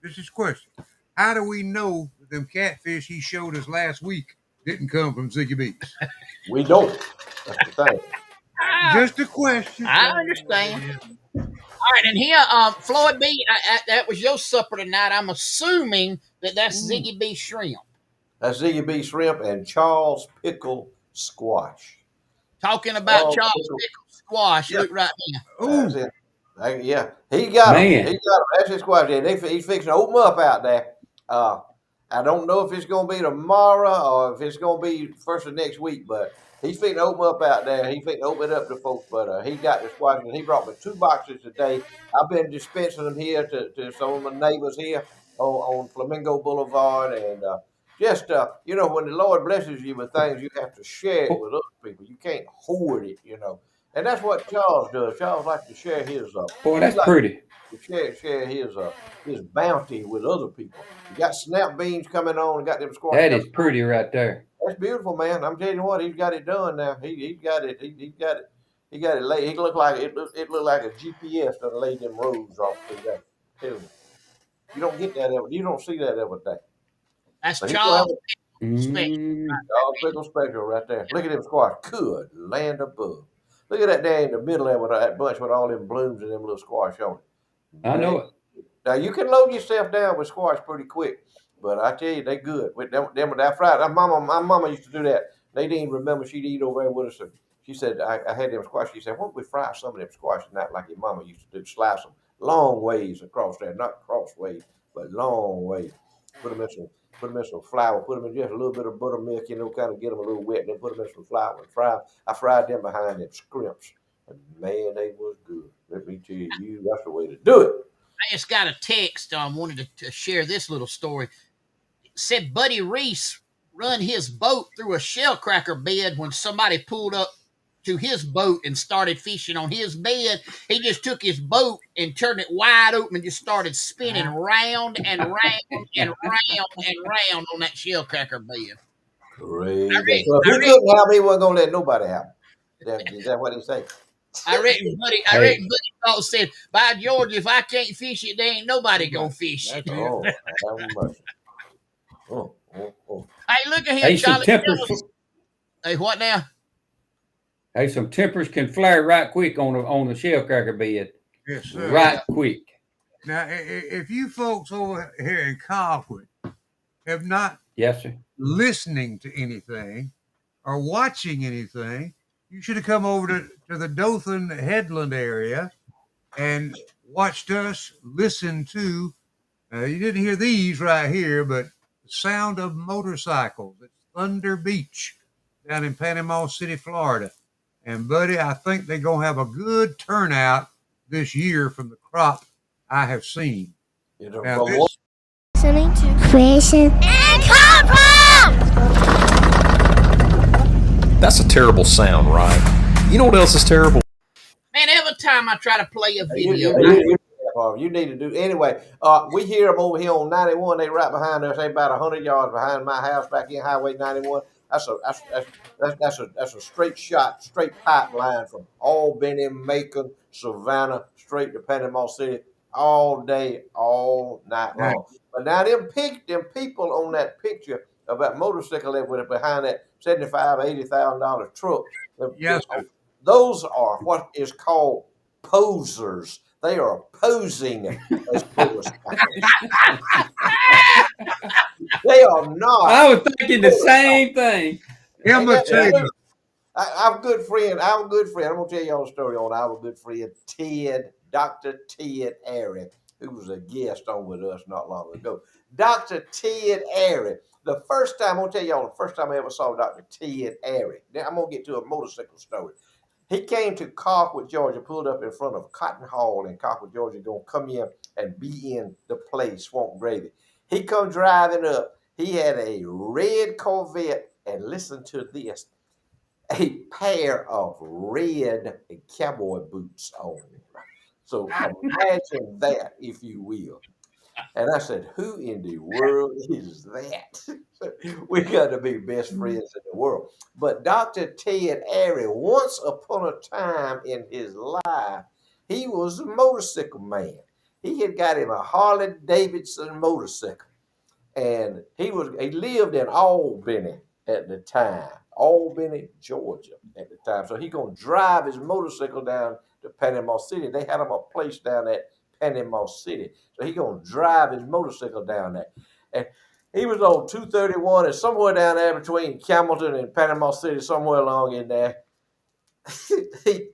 Speaker 2: this is a question. How do we know that them catfish he showed us last week didn't come from Ziggy Beats?
Speaker 3: We don't. That's the thing.
Speaker 1: Ah,
Speaker 2: Just a question.
Speaker 1: I understand. All right, and here, Floyd B, that was your supper tonight. I'm assuming that that's
Speaker 3: Ooh.
Speaker 1: Ziggy B shrimp.
Speaker 3: That's Ziggy B shrimp and Charles pickle squash.
Speaker 1: Talking about
Speaker 3: Charles
Speaker 1: Charles
Speaker 3: pickle.
Speaker 1: Pickle Squash.
Speaker 2: Yeah.
Speaker 1: Look right here.
Speaker 3: That's
Speaker 2: Ooh,
Speaker 3: it. Yeah, he got them. He got
Speaker 4: Man,
Speaker 3: them. That's his squash. And he's fixing to open up out there. Uh, I don't know if it's going to be tomorrow or if it's going to be first of next week, but he's fixing to open up out there. He's fixing to open it up to folks. But he got the squash and he brought me 2 boxes today. I've been dispensing them here to some of my neighbors here on Flamingo Boulevard. And when the Lord blesses you with things, you have to share it with other people. You can't hoard it, And that's what Charles does. Charles likes to share his
Speaker 4: boy,
Speaker 3: he
Speaker 4: that's
Speaker 3: likes
Speaker 4: pretty.
Speaker 3: to share his bounty with other people. You got snap beans coming on and got them squash
Speaker 4: That
Speaker 3: coming
Speaker 4: is
Speaker 3: on.
Speaker 4: pretty right there.
Speaker 3: That's beautiful, man. I'm telling you what, he's got it done now. He's got it. He got it. He got it laid. He looked like it looked like a GPS that laid them roads off through there. Tell you, you don't get that ever. You don't see that every day.
Speaker 1: That's
Speaker 3: But he's gonna have
Speaker 1: Charles
Speaker 3: a
Speaker 1: Pickle Special.
Speaker 4: Mm,
Speaker 3: dog pickle special right there. Look at them squash. Good land above. Look at that there in the middle there with that bunch with all them blooms and them little squash on it.
Speaker 4: I
Speaker 3: Man,
Speaker 4: know it.
Speaker 3: now you can load yourself down with squash pretty quick, but I tell you they good. With them with that fried. My mama used to do that. They didn't remember she'd eat over there with us. And she said I had them squash. She said, "Why don't we fry some of them squash not like your mama used to do? Slice them long ways across there, not crossways, but long ways. Put them in some." Put them in some flour. Put them in just a little bit of buttermilk, kind of get them a little wet. And then put them in some flour and fry 'em. I fried them behind them scrimps, and man, they was good. Let me tell you, that's the way to do it.
Speaker 1: I just got a text. Wanted to share this little story. Said Buddy Reese run his boat through a shell cracker bed when somebody pulled up to his boat and started fishing on his bed. He just took his boat and turned it wide open and just started spinning round and round and round and round on that shell cracker bed.
Speaker 3: Crazy.
Speaker 1: I read,
Speaker 3: So if
Speaker 1: I
Speaker 3: he
Speaker 1: read,
Speaker 3: couldn't have me, he wasn't gonna let nobody have me. Is that what he say?
Speaker 1: I reckon
Speaker 4: Hey,
Speaker 1: Buddy thought said, by George, if I can't fish it, there ain't nobody gonna fish it.
Speaker 2: That's it.
Speaker 3: Oh, have mercy. Oh, oh, oh.
Speaker 1: Hey, look at here,
Speaker 4: hey, some
Speaker 1: Charlie.
Speaker 4: tempers.
Speaker 1: Hey, what now?
Speaker 4: Hey, some tempers can flare right quick on the shell cracker bed.
Speaker 2: Yes, sir.
Speaker 4: Right quick.
Speaker 2: Now, if you folks over here in Colquitt have not
Speaker 4: Yes, sir.
Speaker 2: listening to anything or watching anything, you should have come over to the Dothan Headland area and watched us listen to. You didn't hear these right here, but the sound of motorcycles. It's Thunder Beach down in Panama City, Florida. And, buddy, I think they're going to have a good turnout this year from the crop I have seen.
Speaker 3: You know,
Speaker 2: Now,
Speaker 3: from
Speaker 2: this,
Speaker 3: what?
Speaker 5: Listening to Creation and Compound!
Speaker 6: That's a terrible sound, right? You know what else is terrible?
Speaker 1: Man, every time I try to play a
Speaker 3: You,
Speaker 1: video,
Speaker 3: you need to do anyway. We hear them over here on 91. They right behind us. They about 100 yards behind my house back in Highway 91. That's a straight shot, straight pipeline from Albany, Macon, Savannah, straight to Panama City, all day, all night long. But now them people on that picture of that motorcycle that was behind that $75,000-$80,000 truck.
Speaker 2: yes, sir.
Speaker 3: Those are what is called posers. They are posing as motorcycles. They are not.
Speaker 4: I was thinking the same thing.
Speaker 2: Imitating.
Speaker 3: Our good friend. I'm gonna tell y'all a story on our good friend Ted, Dr. Ted Airy, who was a guest on with us not long ago. Dr. Ted Airy. The first time, I'm gonna tell y'all the first time I ever saw Dr. Ted Airy. Now I'm gonna get to a motorcycle story. He came to Colquitt, Georgia, pulled up in front of Cotton Hall in Colquitt, Georgia, gonna come in and be in the place, Swamp Gravy. He come driving up. He had a red Corvette, and listen to this, a pair of red cowboy boots on. So imagine that, if you will. And I said, who in the world is that? We got to be best friends in the world. But Dr. Ted Airy, once upon a time in his life, he was a motorcycle man. He had got him a Harley Davidson motorcycle. And he lived in Albany at the time. Albany, Georgia at the time. So he gonna drive his motorcycle down to Panama City. They had him a place down at Panama City. So he gonna drive his motorcycle down there. And he was on 231 and somewhere down there between Campbellton and Panama City, somewhere along in there. he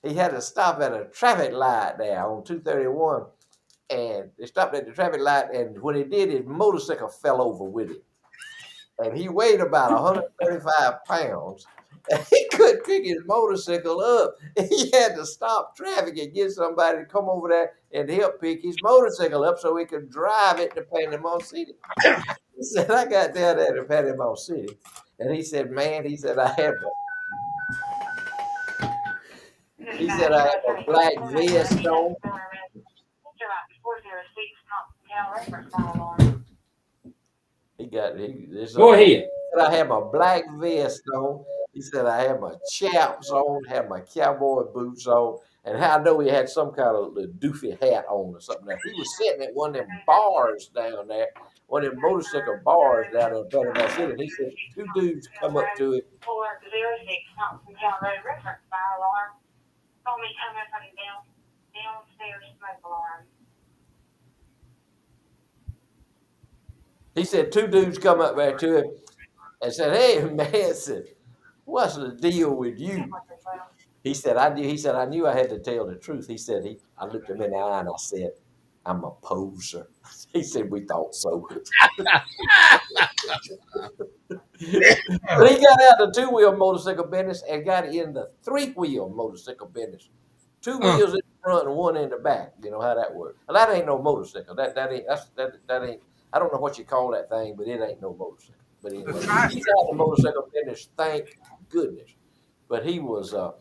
Speaker 3: had to stop at a traffic light there on 231. And they stopped at the traffic light, and when he did, his motorcycle fell over with him. And he weighed about 135 pounds. And he couldn't pick his motorcycle up. He had to stop traffic and get somebody to come over there and help pick his motorcycle up so he could drive it to Panama City. He said, I got down there to Panama City. And he said, man, I have a black vest on.
Speaker 4: Go ahead.
Speaker 3: Said I had my black vest on. He said I had my chaps on, had my cowboy boots on, and how I know he had some kind of little doofy hat on or something. Now, he was sitting at one of them bars down there, one of them motorcycle bars down in Panama City. And he said two dudes come up to it. He said two dudes come up there to him and said, "Hey man," said, "what's the deal with you?" He said, "I knew." He said, "I knew I had to tell the truth." He said, I looked him in the eye and I said, "I'm a poser." He said, "We thought so." But he got out the two-wheel motorcycle business and got in the three-wheel motorcycle business. Two wheels in the front and one in the back. You know how that works. Well, that ain't no motorcycle. That ain't. I don't know what you call that thing, but it ain't no motorcycle. But anyway, he's out the motorcycle business. Thank goodness. But he was. I'd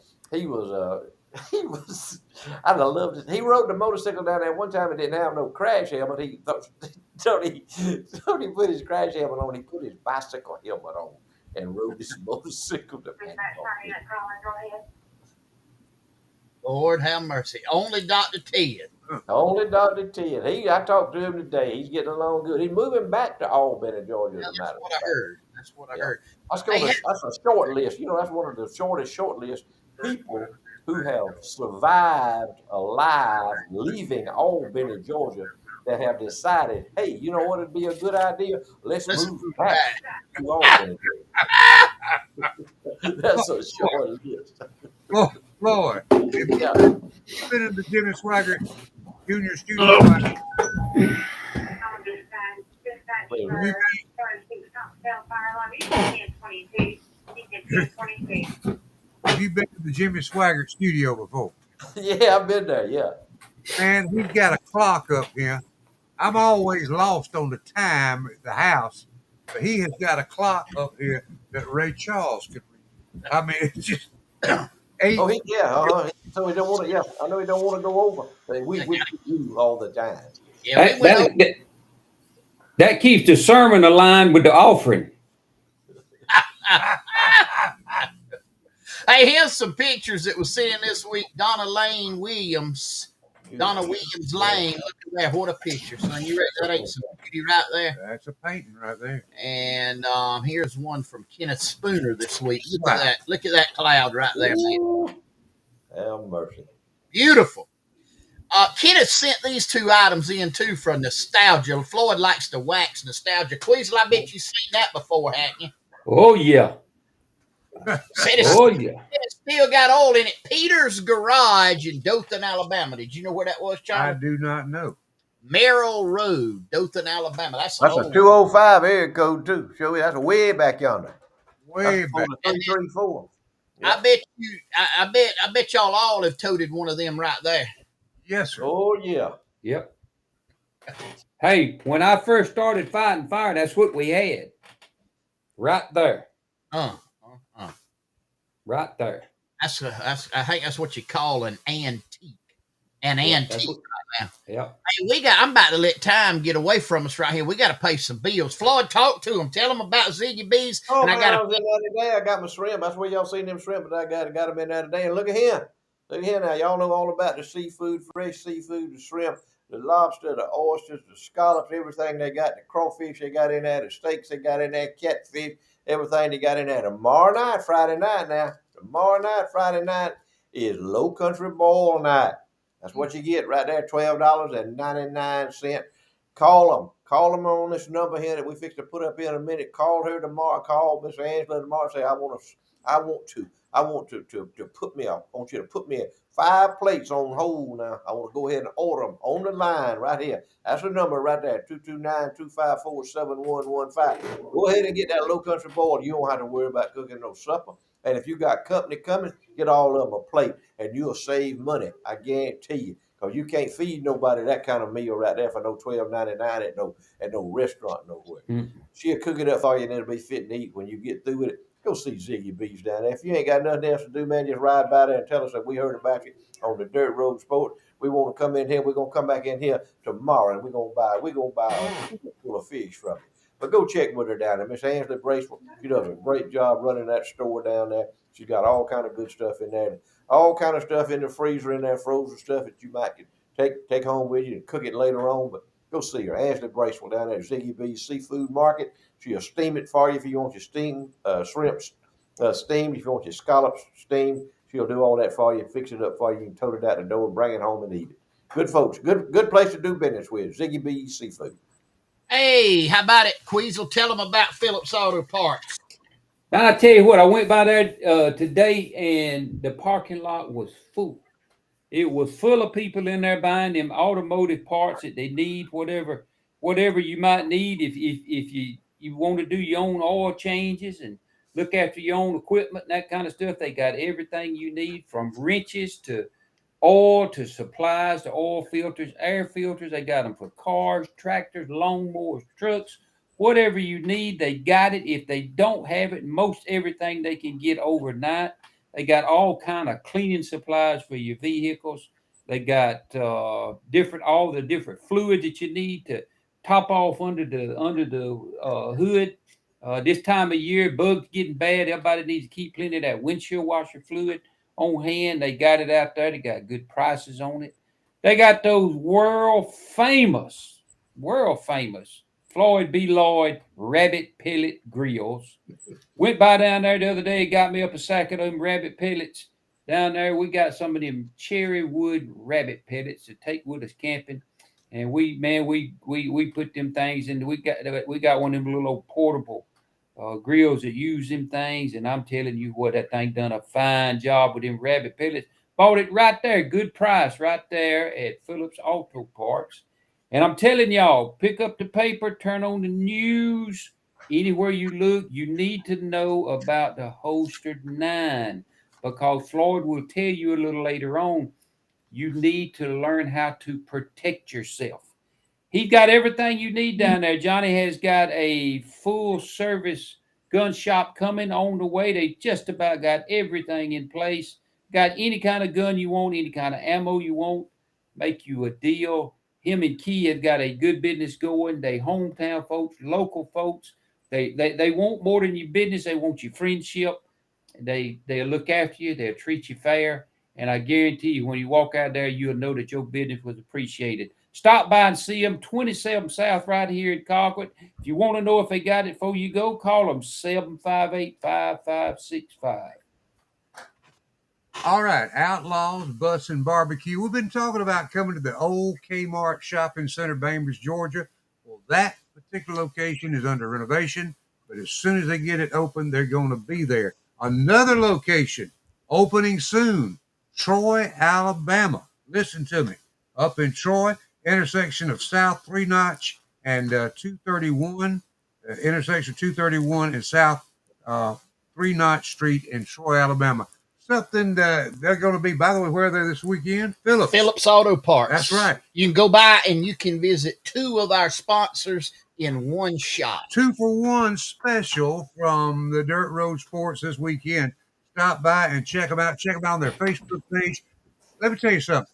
Speaker 3: have loved it. He rode the motorcycle down there one time and didn't have no crash helmet. He thought he put his crash helmet on. He put his bicycle helmet on and rode his motorcycle to Panama.
Speaker 1: Lord have mercy. Only Dr. Ted.
Speaker 3: Only Dr. Ted. I talked to him today. He's getting along good. He's moving back to Albany, Georgia, as
Speaker 1: Yeah,
Speaker 3: a
Speaker 1: that's
Speaker 3: matter
Speaker 1: what
Speaker 3: of
Speaker 1: I
Speaker 3: fact.
Speaker 1: heard. That's what I
Speaker 3: Yeah.
Speaker 1: heard.
Speaker 3: That's
Speaker 1: Hey,
Speaker 3: a short list. That's one of the short list people who have survived alive leaving Albany, Georgia, that have decided, hey, you know what would be a good idea? Let's
Speaker 1: let's
Speaker 3: move
Speaker 1: move
Speaker 3: back
Speaker 1: back.
Speaker 3: to Albany, Georgia. That's a
Speaker 2: Lord,
Speaker 3: short list.
Speaker 2: Lord, have you
Speaker 3: Yeah.
Speaker 2: been in the Jimmy Swaggart Junior studio? Have you have you been to the Jimmy Swaggart studio before?
Speaker 3: Yeah, I've been there. Yeah.
Speaker 2: Man, he's got a clock up here. I'm always lost on the time at the house, but he has got a clock up here that Ray Charles could read. I mean, it's just
Speaker 3: Oh,
Speaker 2: eight.
Speaker 3: So he don't want to. Yeah, I know he don't want to go over. But
Speaker 1: Yeah,
Speaker 3: we do all the time.
Speaker 1: yeah, we
Speaker 4: That,
Speaker 1: went over.
Speaker 4: that, that keeps the sermon aligned with the offering.
Speaker 1: Hey, here's some pictures that was seen this week. Donna Williams Lane. Look at that. What a picture, son. You ready? That ain't some beauty right there.
Speaker 2: That's a painting right there.
Speaker 1: And here's one from Kenneth Spooner this week. Look
Speaker 2: Wow.
Speaker 1: at that. Look at that cloud right there, man.
Speaker 3: Ooh, have mercy.
Speaker 1: Beautiful. Kenneth sent these two items in too for nostalgia. Floyd likes to wax nostalgia. Queasel, I bet you've seen that before, haven't you?
Speaker 4: Oh yeah.
Speaker 1: Said
Speaker 4: Oh yeah.
Speaker 1: it's still got oil in it. Peter's Garage in Dothan, Alabama. Did you know where that was,
Speaker 2: I
Speaker 1: Charlie?
Speaker 2: do not know.
Speaker 1: Merrill Road, Dothan, Alabama. That's
Speaker 3: That's a 205 area code too. Show you that's way back yonder.
Speaker 2: Way
Speaker 3: That's
Speaker 2: back.
Speaker 3: on the 334.
Speaker 1: I bet you. I bet y'all all have toted one of them right there.
Speaker 2: Yes, sir.
Speaker 3: Oh yeah.
Speaker 4: Yep. Hey, when I first started fighting fire, that's what we had. Right there.
Speaker 1: Uh, uh.
Speaker 4: Right there.
Speaker 1: I think that's what you call an antique. An
Speaker 4: Yeah,
Speaker 1: antique
Speaker 4: what,
Speaker 1: right now.
Speaker 4: yep.
Speaker 1: Hey, I'm about to let time get away from us right here. We got to pay some bills. Floyd, talk to them. Tell them about Ziggy Bees.
Speaker 3: Oh
Speaker 1: And
Speaker 3: man,
Speaker 1: I got
Speaker 3: I
Speaker 1: to.
Speaker 3: was in there today. I got my shrimp. That's where y'all seen them shrimp, but I got them in there today. And look at here. Look at here now. Y'all know all about the seafood, fresh seafood, the shrimp, the lobster, the oysters, the scallops, everything they got, the crawfish they got in there, the steaks they got in there, catfish, everything they got in there. Tomorrow night, Friday night now. Tomorrow night, Friday night is Low Country Boil night. That's what you get right there, $12.99. Call them on this number here that we fix to put up in a minute. Call her tomorrow. Call Miss Angela tomorrow. And say I want to put me up. I want you to put me 5 plates on hold now. I want to go ahead and order them on the line right here. That's the number right there, 229-254-7115. Go ahead and get that Low Country Boil. You don't have to worry about cooking no supper. And if you got company coming, get all of them a plate, and you'll save money. I guarantee you, because you can't feed nobody that kind of meal right there for no $12.99 at no restaurant nowhere.
Speaker 4: Mm.
Speaker 3: She'll cook it up for you, and it'll be fit to eat when you get through with it. Go see Ziggy Bees down there. If you ain't got nothing else to do, man, just ride by there and tell us that we heard about you on the Dirt Road Sport. We want to come in here. We're gonna come back in here tomorrow, and we're gonna buy a full of fish from you. But go check with her down there, Miss Angela Bracewell. She does a great job running that store down there. She's got all kind of good stuff in there, all kind of stuff in the freezer in there, frozen stuff that you might take home with you and cook it later on. But go see her, Angela Bracewell down there at Ziggy B's Seafood Market. She'll steam it for you if you want your steamed shrimps steamed. If you want your scallops steamed, she'll do all that for you, fix it up for you, and tote it out the door, bring it home and eat it. Good folks, good place to do business with. Ziggy B's Seafood.
Speaker 1: Hey, how about it, Queasel? Tell them about Phillips Auto Parts.
Speaker 4: Now I tell you what, I went by there today, and the parking lot was full. It was full of people in there buying them automotive parts that they need, whatever you might need. If you want to do your own oil changes and look after your own equipment and that kind of stuff, they got everything you need from wrenches to oil to supplies to oil filters, air filters. They got them for cars, tractors, lawnmowers, trucks, whatever you need. They got it. If they don't have it, most everything they can get overnight. They got all kind of cleaning supplies for your vehicles. They got all the different fluids that you need to top off under the hood. This time of year, bugs getting bad. Everybody needs to keep plenty of that windshield washer fluid on hand. They got it out there. They got good prices on it. They got those world famous Floyd B. Lloyd rabbit pellet grills. Went by down there the other day, got me up a sack of them rabbit pellets. Down there, we got some of them cherry wood rabbit pellets to take with us camping. And we put them things in. We got one of them little old portable grills that use them things. And I'm telling you what, that thing done a fine job with them rabbit pellets. Bought it right there, good price, right there at Phillips Auto Parts. And I'm telling y'all, pick up the paper, turn on the news. Anywhere you look, you need to know about the holstered 9 because Floyd will tell you a little later on. You need to learn how to protect yourself. He's got everything you need down there. Johnny has got a full service gun shop coming on the way. They just about got everything in place. Got any kind of gun you want, any kind of ammo you want, make you a deal. Him and Key have got a good business going. They hometown folks, local folks. They want more than your business. They want your friendship. They'll look after you. They'll treat you fair. And I guarantee you, when you walk out there, you'll know that your business was appreciated. Stop by and see them, 27 South right here in Colquitt. If you want to know if they got it before you go, call them 758-5565.
Speaker 2: All right, Outlaws Bus and Barbecue. We've been talking about coming to the old Kmart Shopping Center, Bainbridge, Georgia. Well, that particular location is under renovation, but as soon as they get it open, they're going to be there. Another location opening soon, Troy, Alabama. Listen to me. Up in Troy, intersection of South 3 Notch and 231, intersection 231 and South 3 Notch Street in Troy, Alabama. Something they're going to be, by the way, where they're this weekend?
Speaker 1: Phillips Auto Parts.
Speaker 2: That's right.
Speaker 1: You can go by and you can visit 2 of our sponsors in one shot.
Speaker 2: 2-for-1 special from the Dirt Road Sports this weekend. Stop by and check them out. Check them out on their Facebook page. Let me tell you something.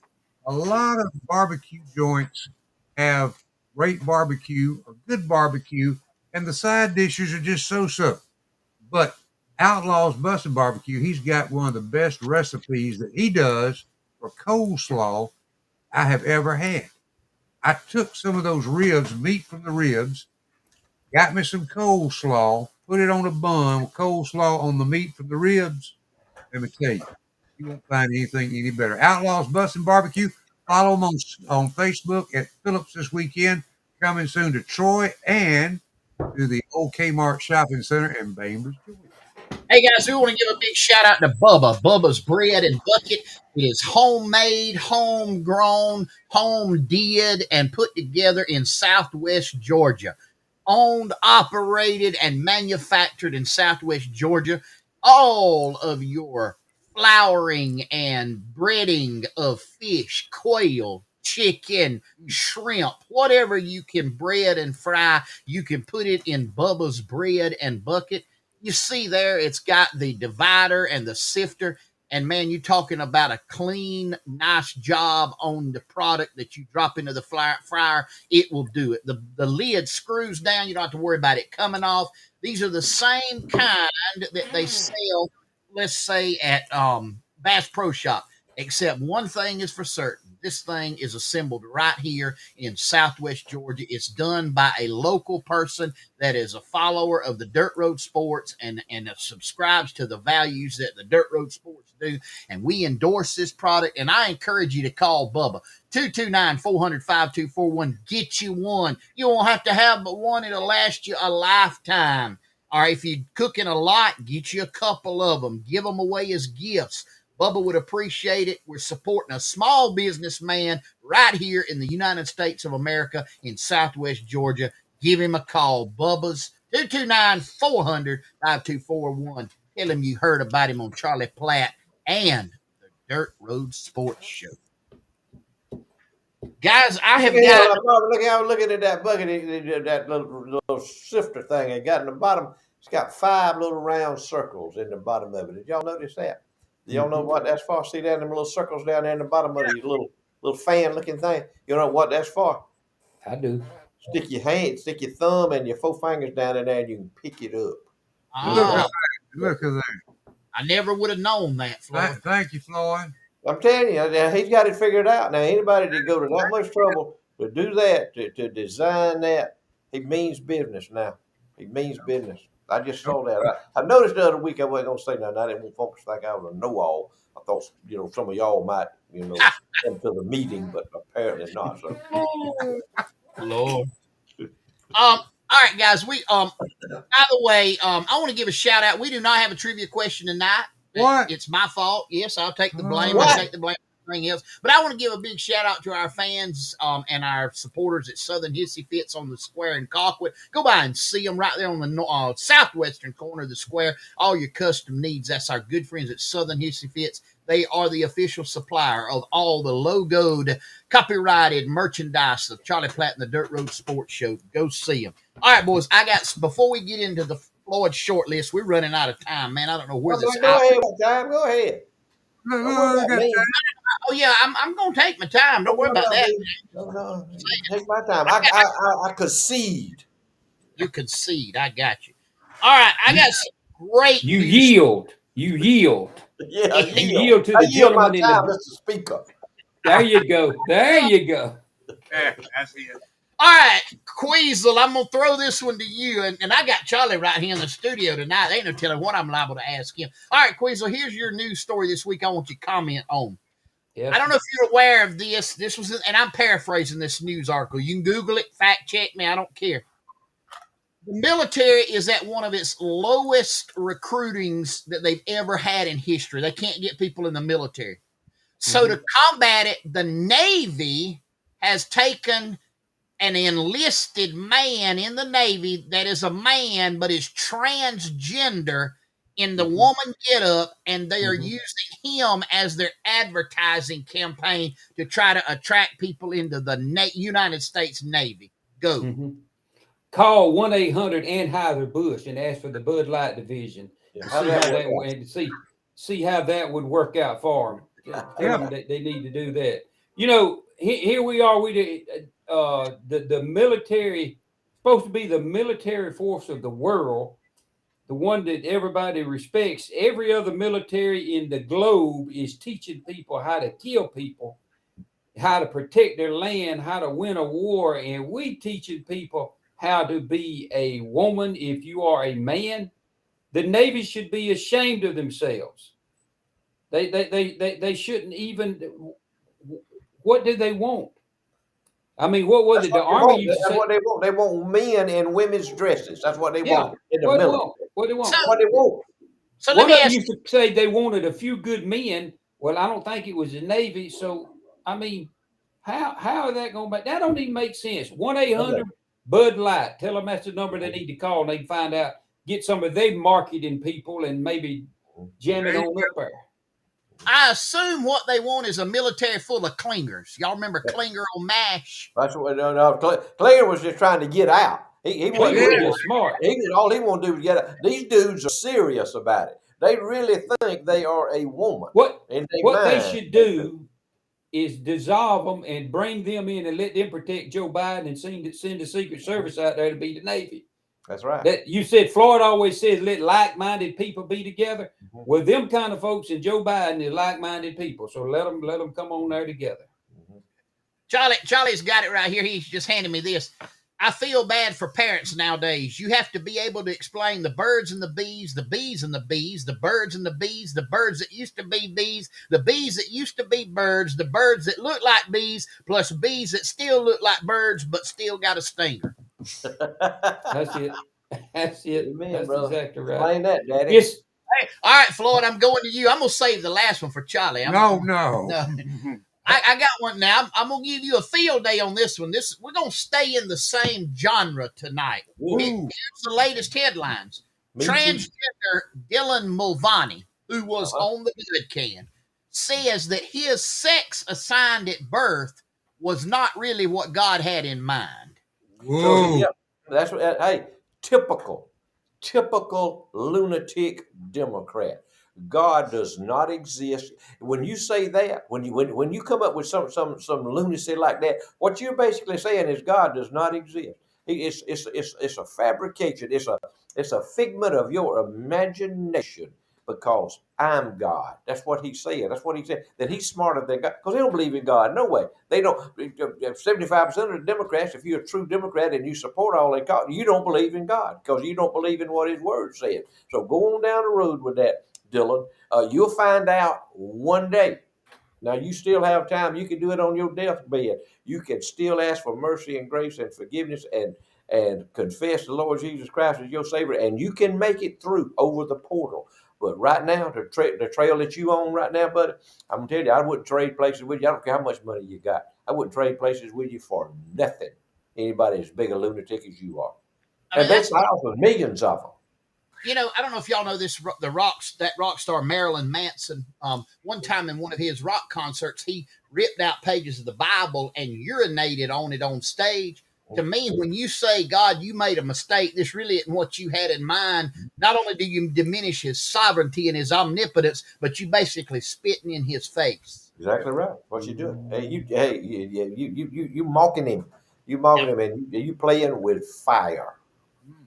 Speaker 2: A lot of barbecue joints have great barbecue or good barbecue, and the side dishes are just so-so. But Outlaws Busted Barbecue, he's got one of the best recipes that he does for coleslaw I have ever had. I took some of those ribs, meat from the ribs, got me some coleslaw, put it on a bun with coleslaw on the meat from the ribs. Let me tell you won't find anything any better. Outlaws Busting Barbecue. Follow them on Facebook at Phillips this weekend. Coming soon to Troy and to the old Kmart Shopping Center in Bainbridge, Georgia.
Speaker 1: Hey guys, we want to give a big shout out to Bubba. Bubba's Bread and Bucket. It is homemade, homegrown, home did, and put together in Southwest Georgia. Owned, operated, and manufactured in Southwest Georgia. All of your flouring and breading of fish, quail, chicken, shrimp, whatever you can bread and fry, you can put it in Bubba's Bread and Bucket. You see there, it's got the divider and the sifter. And man, you're talking about a clean, nice job on the product that you drop into the fryer. It will do it. The lid screws down. You don't have to worry about it coming off. These are the same kind that they sell, let's say, at Bass Pro Shop. Except one thing is for certain. This thing is assembled right here in Southwest Georgia. It's done by a local person that is a follower of the Dirt Road Sports and subscribes to the values that the Dirt Road Sports do. And we endorse this product. And I encourage you to call Bubba. 229-400-5241. Get you one. You won't have to have but one. It'll last you a lifetime. All right, if you're cooking a lot, get you a couple of them. Give them away as gifts. Bubba would appreciate it. We're supporting a small businessman right here in the United States of America in Southwest Georgia. Give him a call. Bubba's 229-400-5241. Tell him you heard about him on Charlie Platt and the Dirt Road Sports Show. Guys, I have got...
Speaker 3: Look, I was looking at that bucket, that little sifter thing it got in the bottom. It's got 5 little round circles in the bottom of it. Did y'all notice that? Y'all know what that's for? See down them little circles down there in the bottom of these little fan-looking thing? You know what that's for?
Speaker 4: I do.
Speaker 3: Stick your thumb and your 4 fingers down in there and you can pick it up.
Speaker 2: Look at that.
Speaker 1: I never would have known that, Floyd.
Speaker 2: Thank you, Floyd.
Speaker 3: I'm telling you, he's got it figured out. Now, anybody that go to that much trouble to do that, to design that, he means business now. He means business. I just saw that. I noticed the other week I wasn't going to say nothing. I didn't want folks to think I was a know-all. I thought, some of y'all might, come to the meeting, but apparently not. So,
Speaker 1: Lord. All right, guys. We by the way, I want to give a shout out. We do not have a trivia question tonight.
Speaker 2: What?
Speaker 1: It's my fault. Yes, I'll take the blame.
Speaker 3: What?
Speaker 1: I'll take the blame for everything else. But I want to give a big shout out to our fans and our supporters at Southern Hissy Fits on the square in Colquitt. Go by and see them right there on the southwestern corner of the square. All your custom needs. That's our good friends at Southern Hissy Fits. They are the official supplier of all the logoed, copyrighted merchandise of Charlie Platt and the Dirt Road Sports Show. Go see them. All right, boys. Before we get into the Floyd short list, we're running out of time, man. I don't know where this.
Speaker 3: Go ahead, time. Go ahead.
Speaker 1: Oh yeah, I'm gonna take my time. Don't worry about that.
Speaker 3: No, take my time. I concede.
Speaker 1: You concede. I got you. All right, I got some great.
Speaker 4: You yield. You yield.
Speaker 3: Yeah,
Speaker 4: You yield to the
Speaker 3: yield my
Speaker 4: gentleman in
Speaker 3: time,
Speaker 4: the.
Speaker 3: Mr. Speaker.
Speaker 4: There you go. There you go.
Speaker 2: Yeah, that's it.
Speaker 1: All right, Queasel, I'm gonna throw this one to you, and I got Charlie right here in the studio tonight. Ain't no telling what I'm liable to ask him. All right, Queasel, here's your news story this week. I want you to comment on.
Speaker 4: Yes.
Speaker 1: I don't know if you're aware of this. This was, and I'm paraphrasing this news article. You can Google it, fact check me. I don't care. The military is at one of its lowest recruitings that they've ever had in history. They can't get people in the military. So to combat it, the Navy has taken an enlisted man in the Navy that is a man but is transgender in the woman getup, and they are using him as their advertising campaign to try to attract people into the United States Navy. Go.
Speaker 4: Call 1-800-Anheuser-Busch and ask for the Bud Light division. See how that would work out for them. Tell them that they need to do that. Here we are. The military, supposed to be the military force of the world, the one that everybody respects. Every other military in the globe is teaching people how to kill people, how to protect their land, how to win a war, and we teaching people how to be a woman if you are a man. The Navy should be ashamed of themselves. They shouldn't even. What do they want? I mean, what was it? The Army used to say.
Speaker 3: That's what they want. They want men in women's dresses. That's what they want in the military.
Speaker 4: What they want?
Speaker 3: What they want.
Speaker 1: So let me ask
Speaker 4: you. Used to say they wanted a few good men. Well, I don't think it was the Navy. So, I mean, how are that going to make? That don't even make sense. 1-800-Bud Light. Tell them that's the number they need to call, and they can find out. Get some of their marketing people and maybe jam it on up there.
Speaker 1: I assume what they want is a military full of clingers. Y'all remember Klinger on MASH?
Speaker 3: That's what. No. Klinger was just trying to get out. He wasn't really
Speaker 4: smart.
Speaker 3: All he wanted to do was get out. These dudes are serious about it. They really think they are a woman.
Speaker 4: What they should do is dissolve them and bring them in and let them protect Joe Biden and send the Secret Service out there to be the Navy.
Speaker 3: That's right.
Speaker 4: That you said Floyd always says let like-minded people be together. Well, them kind of folks and Joe Biden is like-minded people. So let them come on there together.
Speaker 1: Charlie's got it right here. He's just handing me this. I feel bad for parents nowadays. You have to be able to explain the birds and the bees, the bees and the bees, the birds and the bees, the birds that used to be bees, the bees that used to be birds, the birds that look like bees, plus bees that still look like birds but still got a stinger.
Speaker 4: That's it.
Speaker 3: Amen,
Speaker 4: that's
Speaker 3: brother.
Speaker 4: exactly right.
Speaker 3: Explain that, Daddy.
Speaker 4: Yes.
Speaker 1: Hey, all right, Floyd, I'm going to you. I'm going to save the last one for Charlie.
Speaker 2: No.
Speaker 1: I got one now. I'm going to give you a field day on this one. We're going to stay in the same genre tonight. Here's the latest headlines. Transgender Dylan Mulvaney, who was on the good can, says that his sex assigned at birth was not really what God had in mind.
Speaker 3: So, that's what. Hey, typical lunatic Democrat. God does not exist. When you say that, when you come up with some lunacy like that, what you're basically saying is God does not exist. It's a fabrication. It's a figment of your imagination. because I'm God. That's what he said. That's what he said. That he's smarter than God because they don't believe in God. No way. They don't. 75% of the Democrats, if you're a true Democrat and you support all that God, you don't believe in God because you don't believe in what his word said. So go on down the road with that, Dylan. You'll find out one day. Now you still have time. You can do it on your deathbed. You can still ask for mercy and grace and forgiveness and confess the Lord Jesus Christ as your Savior, and you can make it through over the portal. But right now, the trail that you on right now, buddy, I'm gonna tell you, I wouldn't trade places with you. I don't care how much money you got. I wouldn't trade places with you for nothing. Anybody as big a lunatic as you are,
Speaker 1: I mean,
Speaker 3: and there's
Speaker 1: that's
Speaker 3: thousands, millions of them.
Speaker 1: I don't know if y'all know this. That rock star Marilyn Manson. One time in one of his rock concerts, he ripped out pages of the Bible and urinated on it on stage. To me, when you say, God, you made a mistake, this really isn't what you had in mind. Not only do you diminish his sovereignty and his omnipotence, but you basically spitting in his face.
Speaker 3: Exactly right. What you doing? You mocking him. You mocking him, and you playing with fire.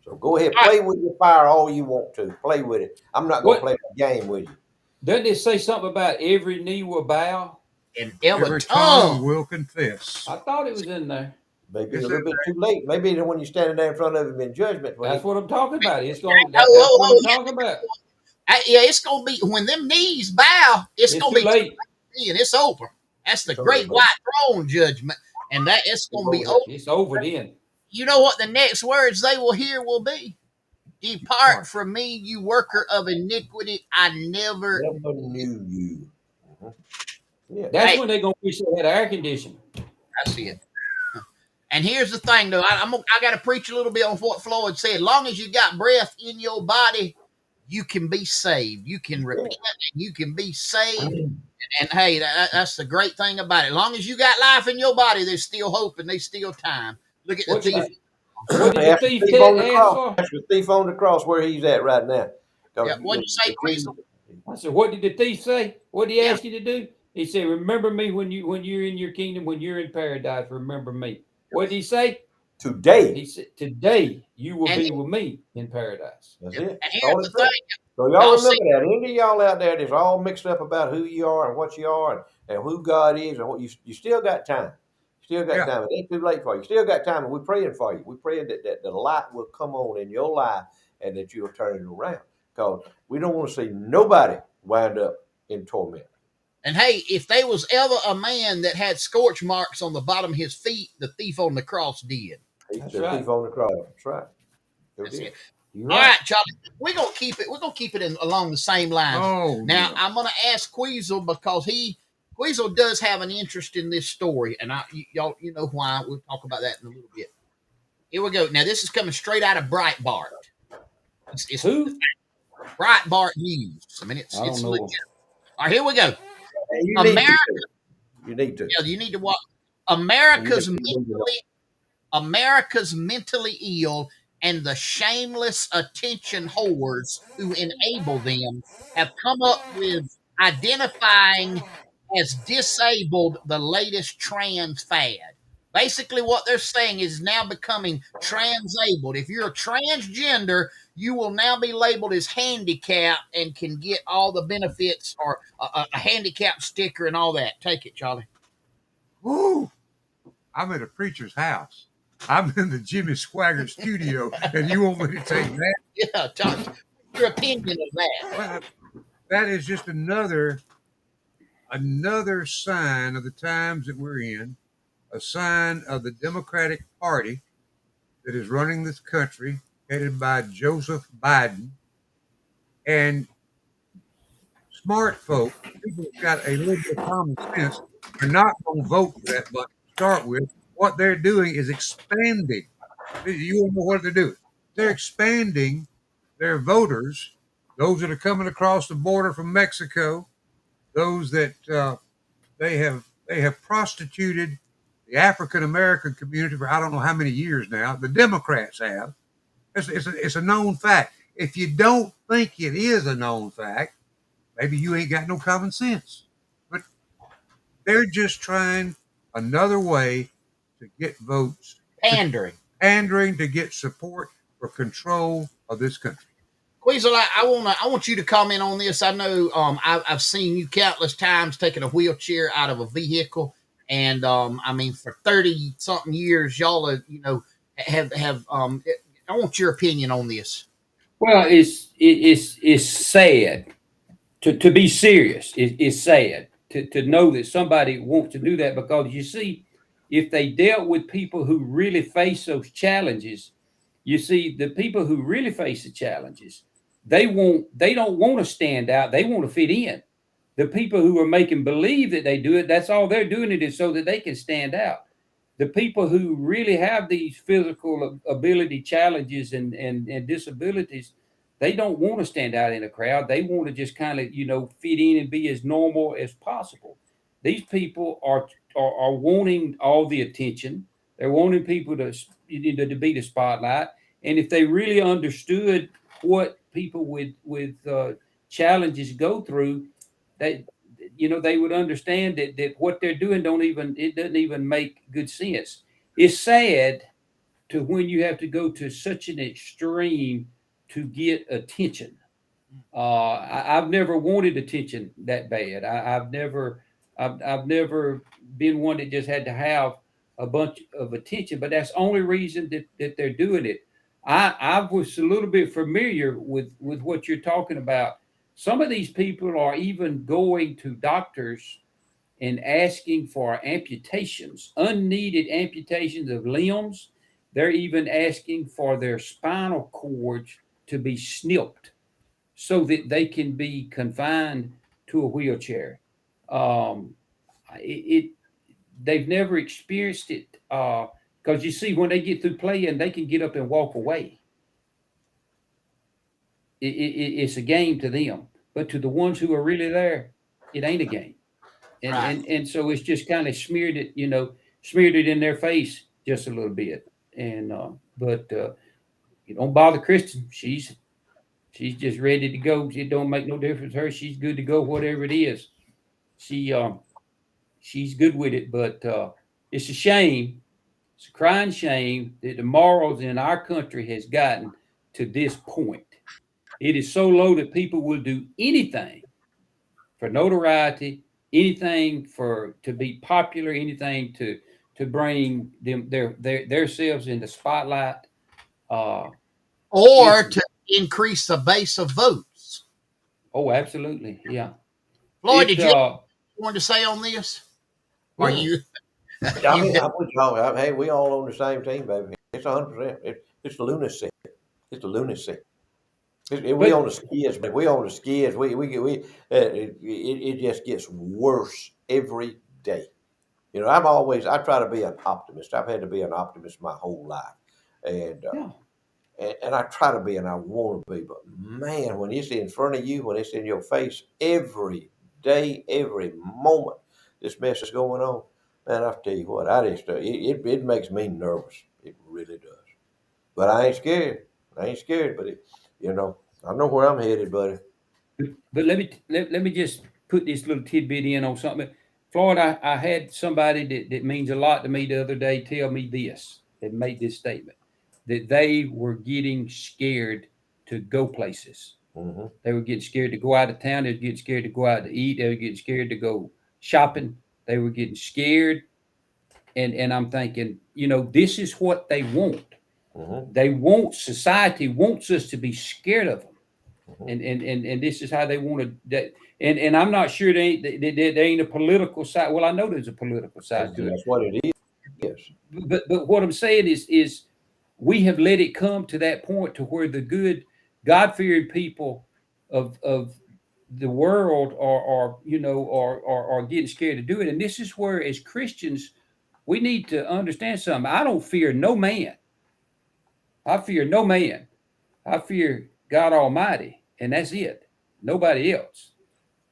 Speaker 3: So go ahead,
Speaker 1: All right.
Speaker 3: play with your fire all you want to. Play with it. I'm not gonna
Speaker 4: What
Speaker 3: play the game with you.
Speaker 4: doesn't it say something about every knee will bow?
Speaker 1: And every
Speaker 2: Every tongue
Speaker 1: tongue.
Speaker 2: will confess.
Speaker 4: I thought it was in there.
Speaker 3: Maybe
Speaker 2: It's
Speaker 3: a
Speaker 2: in
Speaker 3: little bit too late. Maybe when you're standing there in front of him in judgment.
Speaker 4: That's what I'm talking about. It's
Speaker 1: Oh,
Speaker 4: going. That's
Speaker 1: oh,
Speaker 4: what
Speaker 1: oh,
Speaker 4: I'm talking about.
Speaker 1: yeah, it's gonna be when them knees bow. It's
Speaker 4: It's
Speaker 1: gonna
Speaker 4: too
Speaker 1: be
Speaker 4: late.
Speaker 1: and it's over. That's the
Speaker 3: It's over,
Speaker 1: great
Speaker 3: buddy.
Speaker 1: white throne judgment, and that it's
Speaker 3: It's
Speaker 1: gonna be
Speaker 3: over.
Speaker 1: over.
Speaker 4: It's over then.
Speaker 1: You know what the next words they will hear will be? Depart
Speaker 2: part.
Speaker 1: from me, you worker of iniquity. I never.
Speaker 3: Never knew you. Mhm. Yeah.
Speaker 4: That's
Speaker 1: Hey,
Speaker 4: when they're gonna wish they had air conditioning.
Speaker 1: I see it. And here's the thing, though. I got to preach a little bit on what Floyd said. As long as you got breath in your body, you can be saved. You can repent and you can be saved. And hey, that's the great thing about it. As long as you got life in your body, there's still hope and there's still time. Look at the
Speaker 4: What did
Speaker 1: thief.
Speaker 4: the What did the
Speaker 3: Ask the
Speaker 4: thief
Speaker 3: thief on the
Speaker 4: ask
Speaker 3: cross.
Speaker 4: for?
Speaker 3: Ask the thief on the cross where he's at right now.
Speaker 1: Yeah,
Speaker 3: Because
Speaker 1: what'd you say, Queasel?
Speaker 4: I said, what did the thief say? What did he
Speaker 1: Yeah,
Speaker 4: ask you to do? He said, remember me when you're in your kingdom, when you're in paradise. Remember me. What did he say?
Speaker 3: today,
Speaker 4: He said, today you will
Speaker 1: and
Speaker 4: be with me in paradise.
Speaker 3: that's
Speaker 1: and
Speaker 3: it. That's
Speaker 1: here's
Speaker 3: all
Speaker 1: the
Speaker 3: it says.
Speaker 1: thing.
Speaker 3: So y'all
Speaker 1: Y'all see,
Speaker 3: remember that. Any of y'all out there that's all mixed up about who you are and what you are and who God is and what you still got time. Still got
Speaker 2: Yeah.
Speaker 3: time. It ain't too late for you. Still got time, and we're praying for you. We're praying that the light will come on in your life and that you'll turn it around. Because we don't want to see nobody wind up in torment.
Speaker 1: and hey, if there was ever a man that had scorch marks on the bottom of his feet, the thief on the cross did.
Speaker 3: He's
Speaker 4: That's
Speaker 3: the
Speaker 4: right.
Speaker 3: thief on the cross. That's right. Who
Speaker 1: That's
Speaker 3: did?
Speaker 1: it.
Speaker 4: You're
Speaker 1: All
Speaker 4: right.
Speaker 1: right, Charlie. We're gonna keep it along the same lines.
Speaker 2: Oh,
Speaker 1: Now
Speaker 2: yeah.
Speaker 1: I'm gonna ask Queasel because Queasel does have an interest in this story, and y'all know why. We'll talk about that in a little bit. Here we go. Now this is coming straight out of Breitbart. It's
Speaker 4: Who?
Speaker 1: Breitbart News. I mean,
Speaker 4: I
Speaker 1: it's
Speaker 4: don't
Speaker 1: legit.
Speaker 4: know.
Speaker 1: All right, here we go.
Speaker 3: And you need
Speaker 1: America.
Speaker 3: to. You need to.
Speaker 1: Yeah, you need to watch.
Speaker 3: And you need to know.
Speaker 1: America's mentally ill and the shameless attention whores who enable them have come up with identifying as disabled the latest trans fad. Basically, what they're saying is now becoming transabled. If you're a transgender, you will now be labeled as handicapped and can get all the benefits or a handicap sticker and all that. Take it, Charlie.
Speaker 2: Woo! I'm at a preacher's house. I'm in the Jimmy Swaggart studio, and you want me to take that?
Speaker 1: Yeah, Charlie. Your opinion of that.
Speaker 2: Well, that is just another sign of the times that we're in, a sign of the Democratic Party that is running this country, headed by Joseph Biden. And smart folk, people who've got a little bit of common sense, are not going to vote for that button to start with. What they're doing is expanding. You don't know what they're doing. They're expanding their voters, those that are coming across the border from Mexico, those that they have prostituted the African American community for I don't know how many years now. The Democrats have. It's a known fact. If you don't think it is a known fact, maybe you ain't got no common sense. But they're just trying another way to get votes,
Speaker 1: Pandering.
Speaker 2: pandering to get support for control of this country.
Speaker 1: Weasel, I want you to comment on this. I know I've seen you countless times taking a wheelchair out of a vehicle, and I mean for 30 something years, y'all are, have I want your opinion on this.
Speaker 4: Well, it's sad to be serious. It's sad to know that somebody wants to do that, because you see, if they dealt with people who really face those challenges, you see the people who really face the challenges, they don't want to stand out. They want to fit in. The people who are making believe that they do it, that's all they're doing it is so that they can stand out. The people who really have these physical ability challenges and disabilities, they don't want to stand out in a crowd. They want to just kind of, fit in and be as normal as possible. These people are wanting all the attention. They're wanting people to be the spotlight. And if they really understood what people with challenges go through, they they would understand that what they're doing doesn't even make good sense. It's sad to when you have to go to such an extreme to get attention. I've never wanted attention that bad. I've never been one that just had to have a bunch of attention, but that's the only reason that they're doing it. I was a little bit familiar with what you're talking about. Some of these people are even going to doctors and asking for amputations, unneeded amputations of limbs. They're even asking for their spinal cords to be snipped so that they can be confined to a wheelchair. Um, it they've never experienced it, because you see, when they get through playing, they can get up and walk away. It's a game to them, but to the ones who are really there, it ain't a game.
Speaker 1: Right.
Speaker 4: And so it's just kind of smeared it in their face just a little bit. And but you don't bother Kristen. She's just ready to go. It don't make no difference to her. She's good to go, whatever it is. She she's good with it. But it's a shame. It's a crying shame that the morals in our country has gotten to this point. It is so low that people will do anything for notoriety, anything for to be popular, anything to bring their selves in the spotlight. Uh,
Speaker 1: Or
Speaker 4: it's
Speaker 1: to increase the base of votes.
Speaker 4: Oh, absolutely, yeah.
Speaker 1: Floyd,
Speaker 4: It
Speaker 1: did you have more to say on this? Are
Speaker 3: Hmm.
Speaker 1: you
Speaker 3: I
Speaker 1: you
Speaker 3: mean,
Speaker 1: got
Speaker 3: I'm with y'all. Hey, we all on the same team, baby. It's 100%. It's lunacy. It's the lunacy. We
Speaker 4: but
Speaker 3: on the skids, man. We on the skids. It just gets worse every day. I try to be an optimist. I've had to be an optimist my whole life, and
Speaker 4: yeah.
Speaker 3: I try to be, and I want to be. But man, when it's in front of you, when it's in your face every day, every moment, this mess is going on. Man, I tell you what, it makes me nervous. It really does. But I ain't scared. I ain't scared. But you know, I know where I'm headed, buddy.
Speaker 4: But let me just put this little tidbit in on something. Floyd, I had somebody that means a lot to me the other day tell me this, that made this statement, that they were getting scared to go places.
Speaker 3: Hmm.
Speaker 4: They were getting scared to go out of town. They were getting scared to go out to eat. They were getting scared to go shopping. They were getting scared. And I'm thinking, this is what they want.
Speaker 3: Hmm.
Speaker 4: They want Society wants us to be scared of them.
Speaker 3: Hmm.
Speaker 4: And this is how they want to that and I'm not sure there ain't a political side. Well, I know there's a political side to it,
Speaker 3: That's what it is.
Speaker 4: but what I'm saying is we have let it come to that point to where the good God-fearing people of the world are getting scared to do it. And this is where, as Christians, we need to understand something. I don't fear no man. I fear no man. I fear God Almighty, and that's it. Nobody else,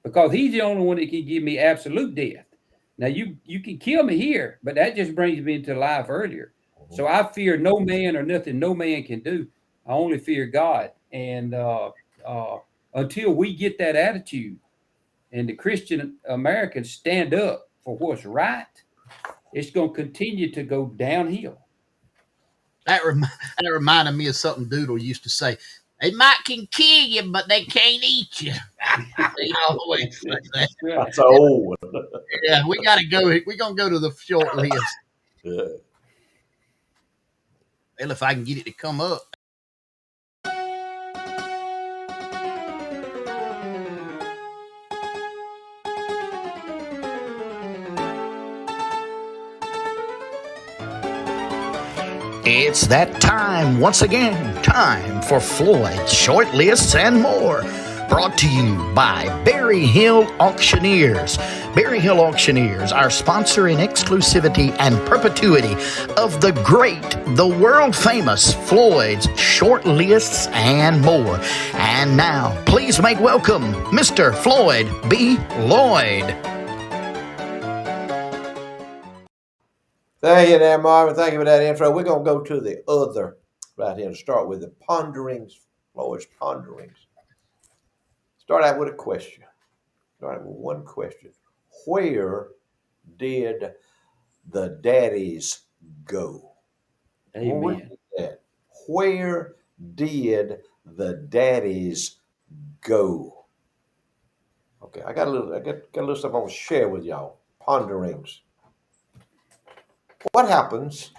Speaker 4: because He's the only one that can give me absolute death. Now you can kill me here, but that just brings me into life earlier.
Speaker 3: Hmm.
Speaker 4: So I fear no man or nothing no man can do. I only fear God, and uh, until we get that attitude, and the Christian Americans stand up for what's right, it's going to continue to go downhill.
Speaker 1: that reminded me of something Doodle used to say. They might can kill you, but they can't eat you. They always say that.
Speaker 3: That's old.
Speaker 1: Yeah, we gotta go. We're gonna go to the short list.
Speaker 3: Yeah.
Speaker 1: Well, if I can get it to come up.
Speaker 7: It's that time once again. Time for Floyd's Short Lists and More. Brought to you by Berry Hill Auctioneers. Berry Hill Auctioneers, our sponsor in exclusivity and perpetuity of the great, the world famous Floyd's Short Lists and More. And now, please make welcome Mr. Floyd B. Lloyd.
Speaker 3: Thank you there, Marvin. Thank you for that intro. We're going to go to the other right here to start with the ponderings, Floyd's ponderings. Start out with a question. Start out with one question. Where did the daddies go?
Speaker 4: Amen.
Speaker 3: Where did the daddies go? Okay, I got a little stuff I want to share with y'all. Ponderings. What happens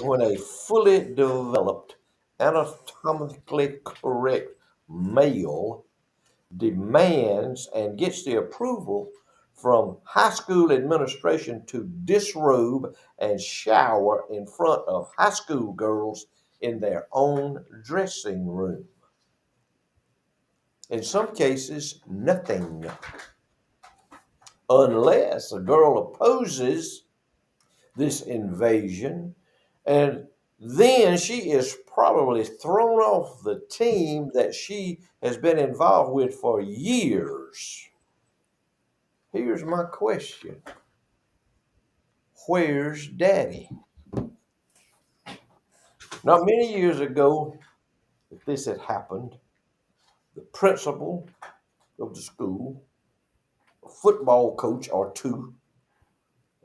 Speaker 3: when a fully developed, anatomically correct male demands and gets the approval from high school administration to disrobe and shower in front of high school girls in their own dressing room? In some cases, nothing. Unless a girl opposes this invasion, and then she is probably thrown off the team that she has been involved with for years. Here's my question. Where's Daddy? Not many years ago, if this had happened, the principal of the school, a football coach or two,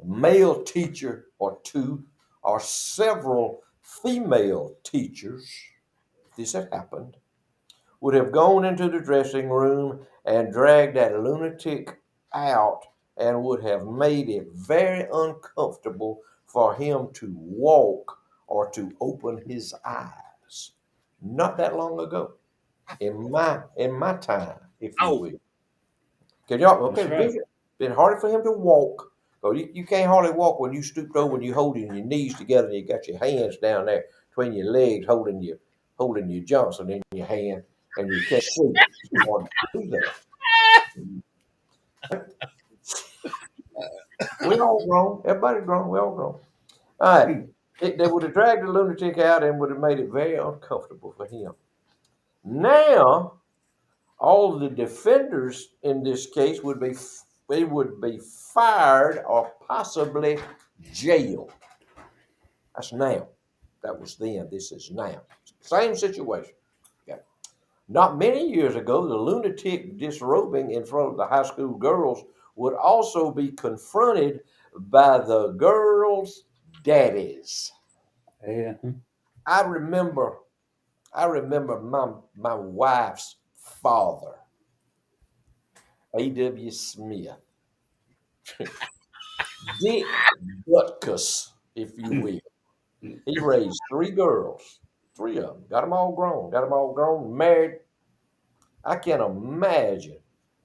Speaker 3: a male teacher or two, or several female teachers, if this had happened, would have gone into the dressing room and dragged that lunatic out and would have made it very uncomfortable for him to walk or to open his eyes. Not that long ago, in my time, if you will. Can y'all okay?
Speaker 4: That's right.
Speaker 3: It's been harder for him to walk. So you can't hardly walk when you stooped over and you're holding your knees together and you got your hands down there between your legs, holding your Johnson in your hand, and you can't sleep. You want to do that. We all grown. Everybody's grown. We all grown. All right. They would have dragged the lunatic out and would have made it very uncomfortable for him. Now, all the defenders in this case would be fired or possibly jailed. That's now. That was then. This is now. Same situation. Okay. Not many years ago, the lunatic disrobing in front of the high school girls would also be confronted by the girls' daddies.
Speaker 4: Yeah.
Speaker 3: I remember my wife's father, A.W. Smith, Dick Butkus, if you will. He raised three girls, three of them, got them all grown, married. I can't imagine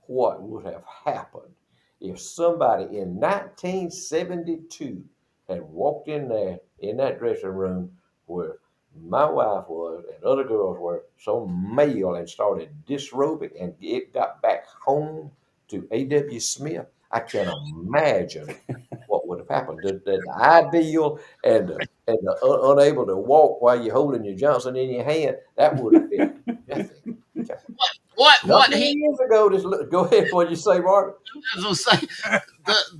Speaker 3: what would have happened if somebody in 1972 had walked in there in that dressing room where my wife was and other girls were, some male, and started disrobing, and it got back home to A.W. Smith. I can't imagine what would have happened. The ideal and the unable to walk while you're holding your Johnson in your hand, that would have been nothing. Okay.
Speaker 1: What
Speaker 3: Many
Speaker 1: he
Speaker 3: years ago, go ahead. What you say, Mark?
Speaker 1: I was gonna say,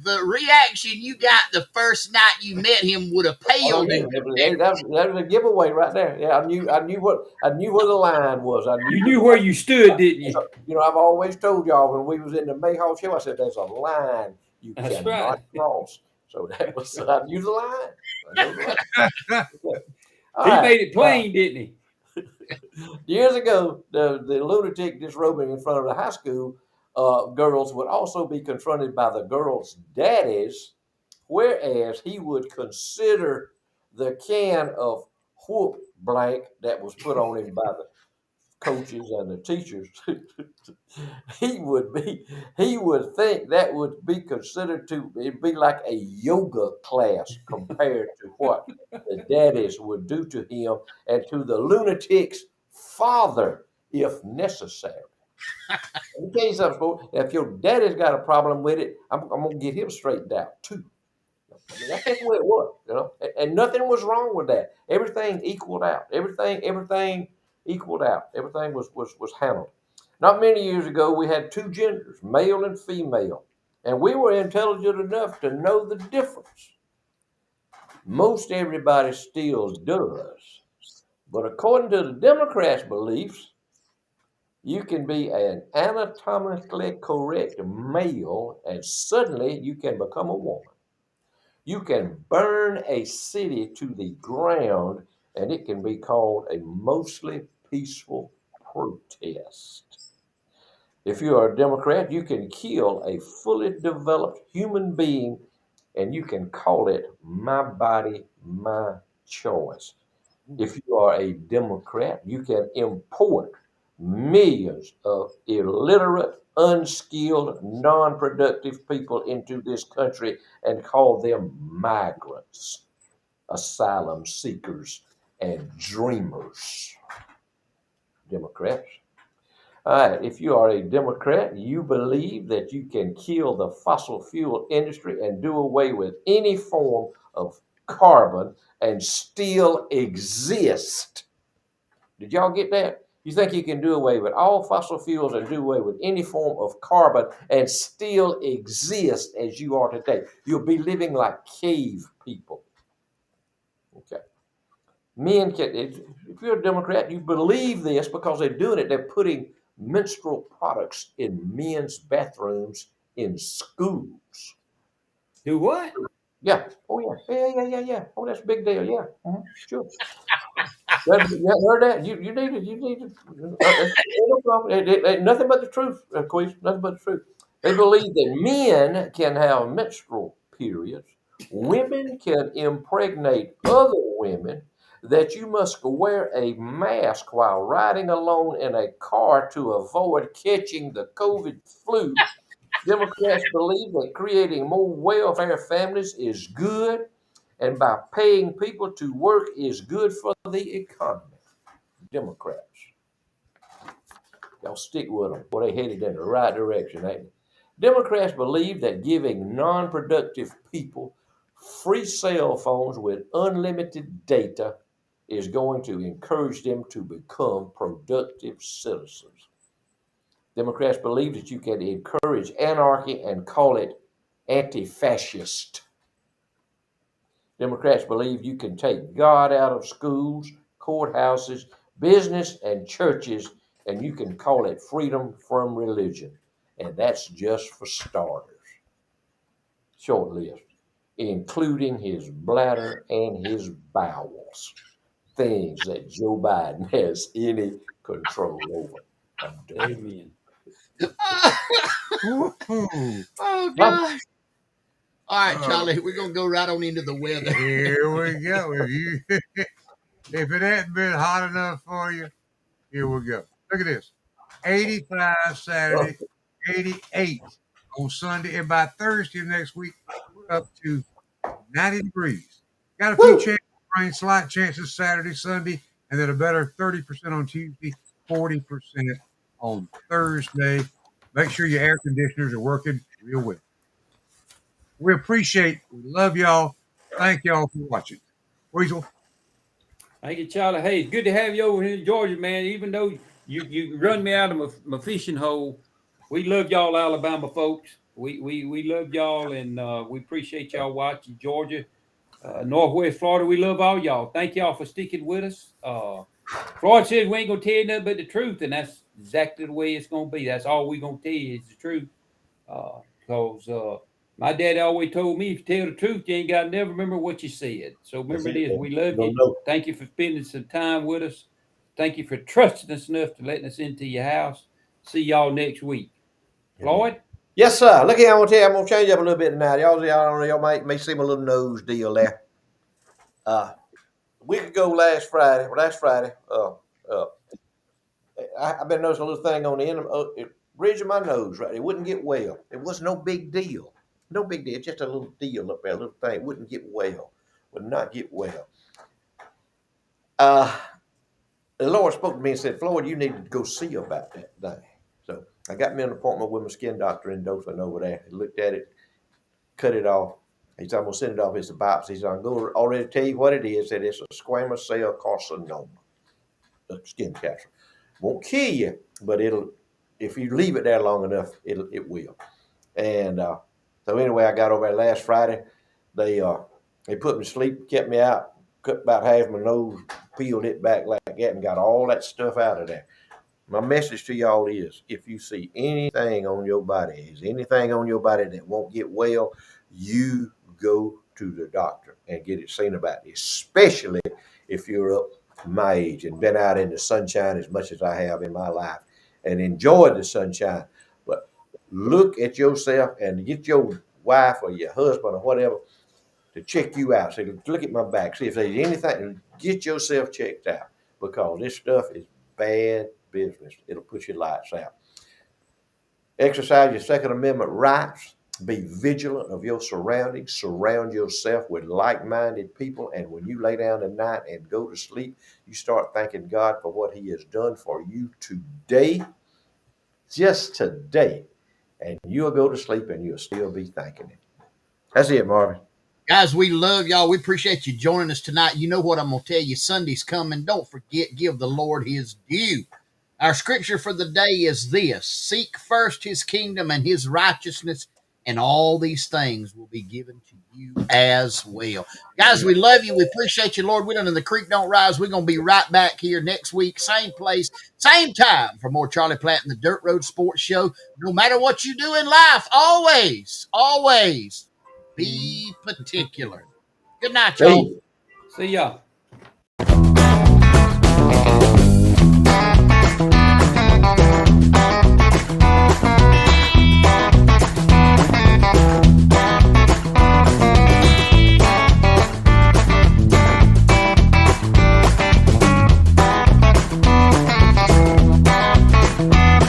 Speaker 1: the reaction you got the first night you met him would have paled him.
Speaker 3: That was a giveaway right there. Yeah, I knew where the line was.
Speaker 4: You knew where you stood, didn't you?
Speaker 3: You know, I've always told y'all when we was in the Mayhaw show, I said there's a line you
Speaker 4: That's
Speaker 3: cannot
Speaker 4: right.
Speaker 3: cross. So that was I knew the line. I know the line. Okay. All
Speaker 4: He
Speaker 3: right.
Speaker 4: made it plain, didn't he?
Speaker 3: Years ago, the lunatic disrobing in front of the high school girls would also be confronted by the girls' daddies, whereas he would consider the can of whoop blank that was put on him by the coaches and the teachers. He would think that would be considered to it'd be like a yoga class compared to what the daddies would do to him and to the lunatic's father if necessary. Let me tell you something, folks. If your daddy's got a problem with it, I'm gonna get him straightened out too. I mean, that's just the way it was, and nothing was wrong with that. Everything equaled out. Everything equaled out. Everything was handled. Not many years ago, we had two genders, male and female, and we were intelligent enough to know the difference. Most everybody still does, but according to the Democrats' beliefs, you can be an anatomically correct male, and suddenly you can become a woman. You can burn a city to the ground, and it can be called a mostly peaceful protest. If you are a Democrat, you can kill a fully developed human being, and you can call it my body, my choice. If you are a Democrat, you can import millions of illiterate, unskilled, non productive people into this country and call them migrants, asylum seekers, and dreamers. Democrats. All right, if you are a Democrat, you believe that you can kill the fossil fuel industry and do away with any form of carbon and still exist. Did y'all get that? You think you can do away with all fossil fuels and do away with any form of carbon and still exist as you are today? You'll be living like cave people. Okay. Men can, if you're a Democrat, you believe this because they're doing it. They're putting menstrual products in men's bathrooms in schools.
Speaker 4: Do what?
Speaker 3: Yeah. Oh, yeah. Oh, that's a big deal. Yeah. Sure. You heard that? You need to. Nothing but the truth, Queez. Nothing but the truth. They believe that men can have menstrual periods, women can impregnate other women, that you must wear a mask while riding alone in a car to avoid catching the COVID flu. Democrats believe that creating more welfare families is good, and by paying people to work is good for the economy. Democrats, y'all stick with them. Boy, they headed in the right direction, ain't they? Democrats believe that giving non productive people free cell phones with unlimited data is going to encourage them to become productive citizens. Democrats believe that you can encourage anarchy and call it anti fascist. Democrats believe you can take God out of schools, courthouses, business, and churches, and you can call it freedom from religion. And that's just for starters. Short list, including his bladder and his bowels, things that Joe Biden has any control over. I'm done.
Speaker 4: Amen.
Speaker 1: Oh, gosh. All right, Charlie, we're going to go right on into the weather.
Speaker 2: Here we go. If it hadn't been hot enough for you, here we go. Look at this. 85 Saturday, 88 on Sunday, and by Thursday of next week, we're up to 90 degrees. Got a few chances of rain, slight chances Saturday, Sunday, and then a better 30% on Tuesday, 40% on Thursday. Make sure your air conditioners are working real well. We love y'all. Thank y'all for watching. Weasel.
Speaker 4: Thank you, Charlie. Hey, it's good to have you over here in Georgia, man. Even though you run me out of my fishing hole, we love y'all, Alabama folks. We love y'all, and we appreciate y'all watching Georgia, Northwest Florida. We love all y'all. Thank y'all for sticking with us. Floyd says we ain't gonna tell you nothing but the truth, and that's exactly the way it's gonna be. That's all we gonna tell you is the truth. Because my daddy always told me, if you tell the truth, you ain't got to never remember what you said. So remember this: we love you. Thank you for spending some time with us. Thank you for trusting us enough to letting us into your house. See y'all next week. Floyd?
Speaker 3: Yes, sir. Look here, I'm gonna tell you, I'm gonna change up a little bit tonight. Y'all may see my little nose deal there. A week ago, last Friday, uh, I've been noticing a little thing on the end of ridge of my nose, right? It wouldn't get well. It was no big deal. No big deal. Just a little deal up there, a little thing. It wouldn't get well. Would not get well. Uh, the Lord spoke to me and said, Floyd, you need to go see about that thing. So I got me an appointment with my skin doctor in Dothan over there. He looked at it, cut it off. He said, I'm going to send it off. It's a biopsy. He said, I'm going to already tell you what it is. That it's a squamous cell carcinoma, a skin cancer. Won't kill you, but it'll, if you leave it there long enough, it will. And so anyway, I got over there last Friday. They put me to sleep, kept me out, cut about half my nose, peeled it back like that, and got all that stuff out of there. My message to y'all is, if you see anything on your body, that won't get well, you go to the doctor and get it seen about, especially if you're up my age and been out in the sunshine as much as I have in my life and enjoyed the sunshine. But look at yourself and get your wife or your husband or whatever to check you out. Say, look at my back. See if there's anything. Get yourself checked out, because this stuff is bad business. It'll put your lights out. Exercise your Second Amendment rights. Be vigilant of your surroundings. Surround yourself with like-minded people. And when you lay down at night and go to sleep, you start thanking God for what he has done for you today, just today. And you'll go to sleep and you'll still be thanking him. That's it, Marvin.
Speaker 1: Guys, we love y'all. We appreciate you joining us tonight. You know what I'm going to tell you. Sunday's coming. Don't forget, give the Lord his due. Our scripture for the day is this: seek first his kingdom and his righteousness, and all these things will be given to you as well. Guys, we love you. We appreciate you, Lord. We done in the creek don't rise. We're going to be right back here next week, same place, same time, for more Charlie Platt and the Dirt Road Sports Show. No matter what you do in life, always, always be particular. Good night, y'all.
Speaker 3: Hey.
Speaker 4: See ya.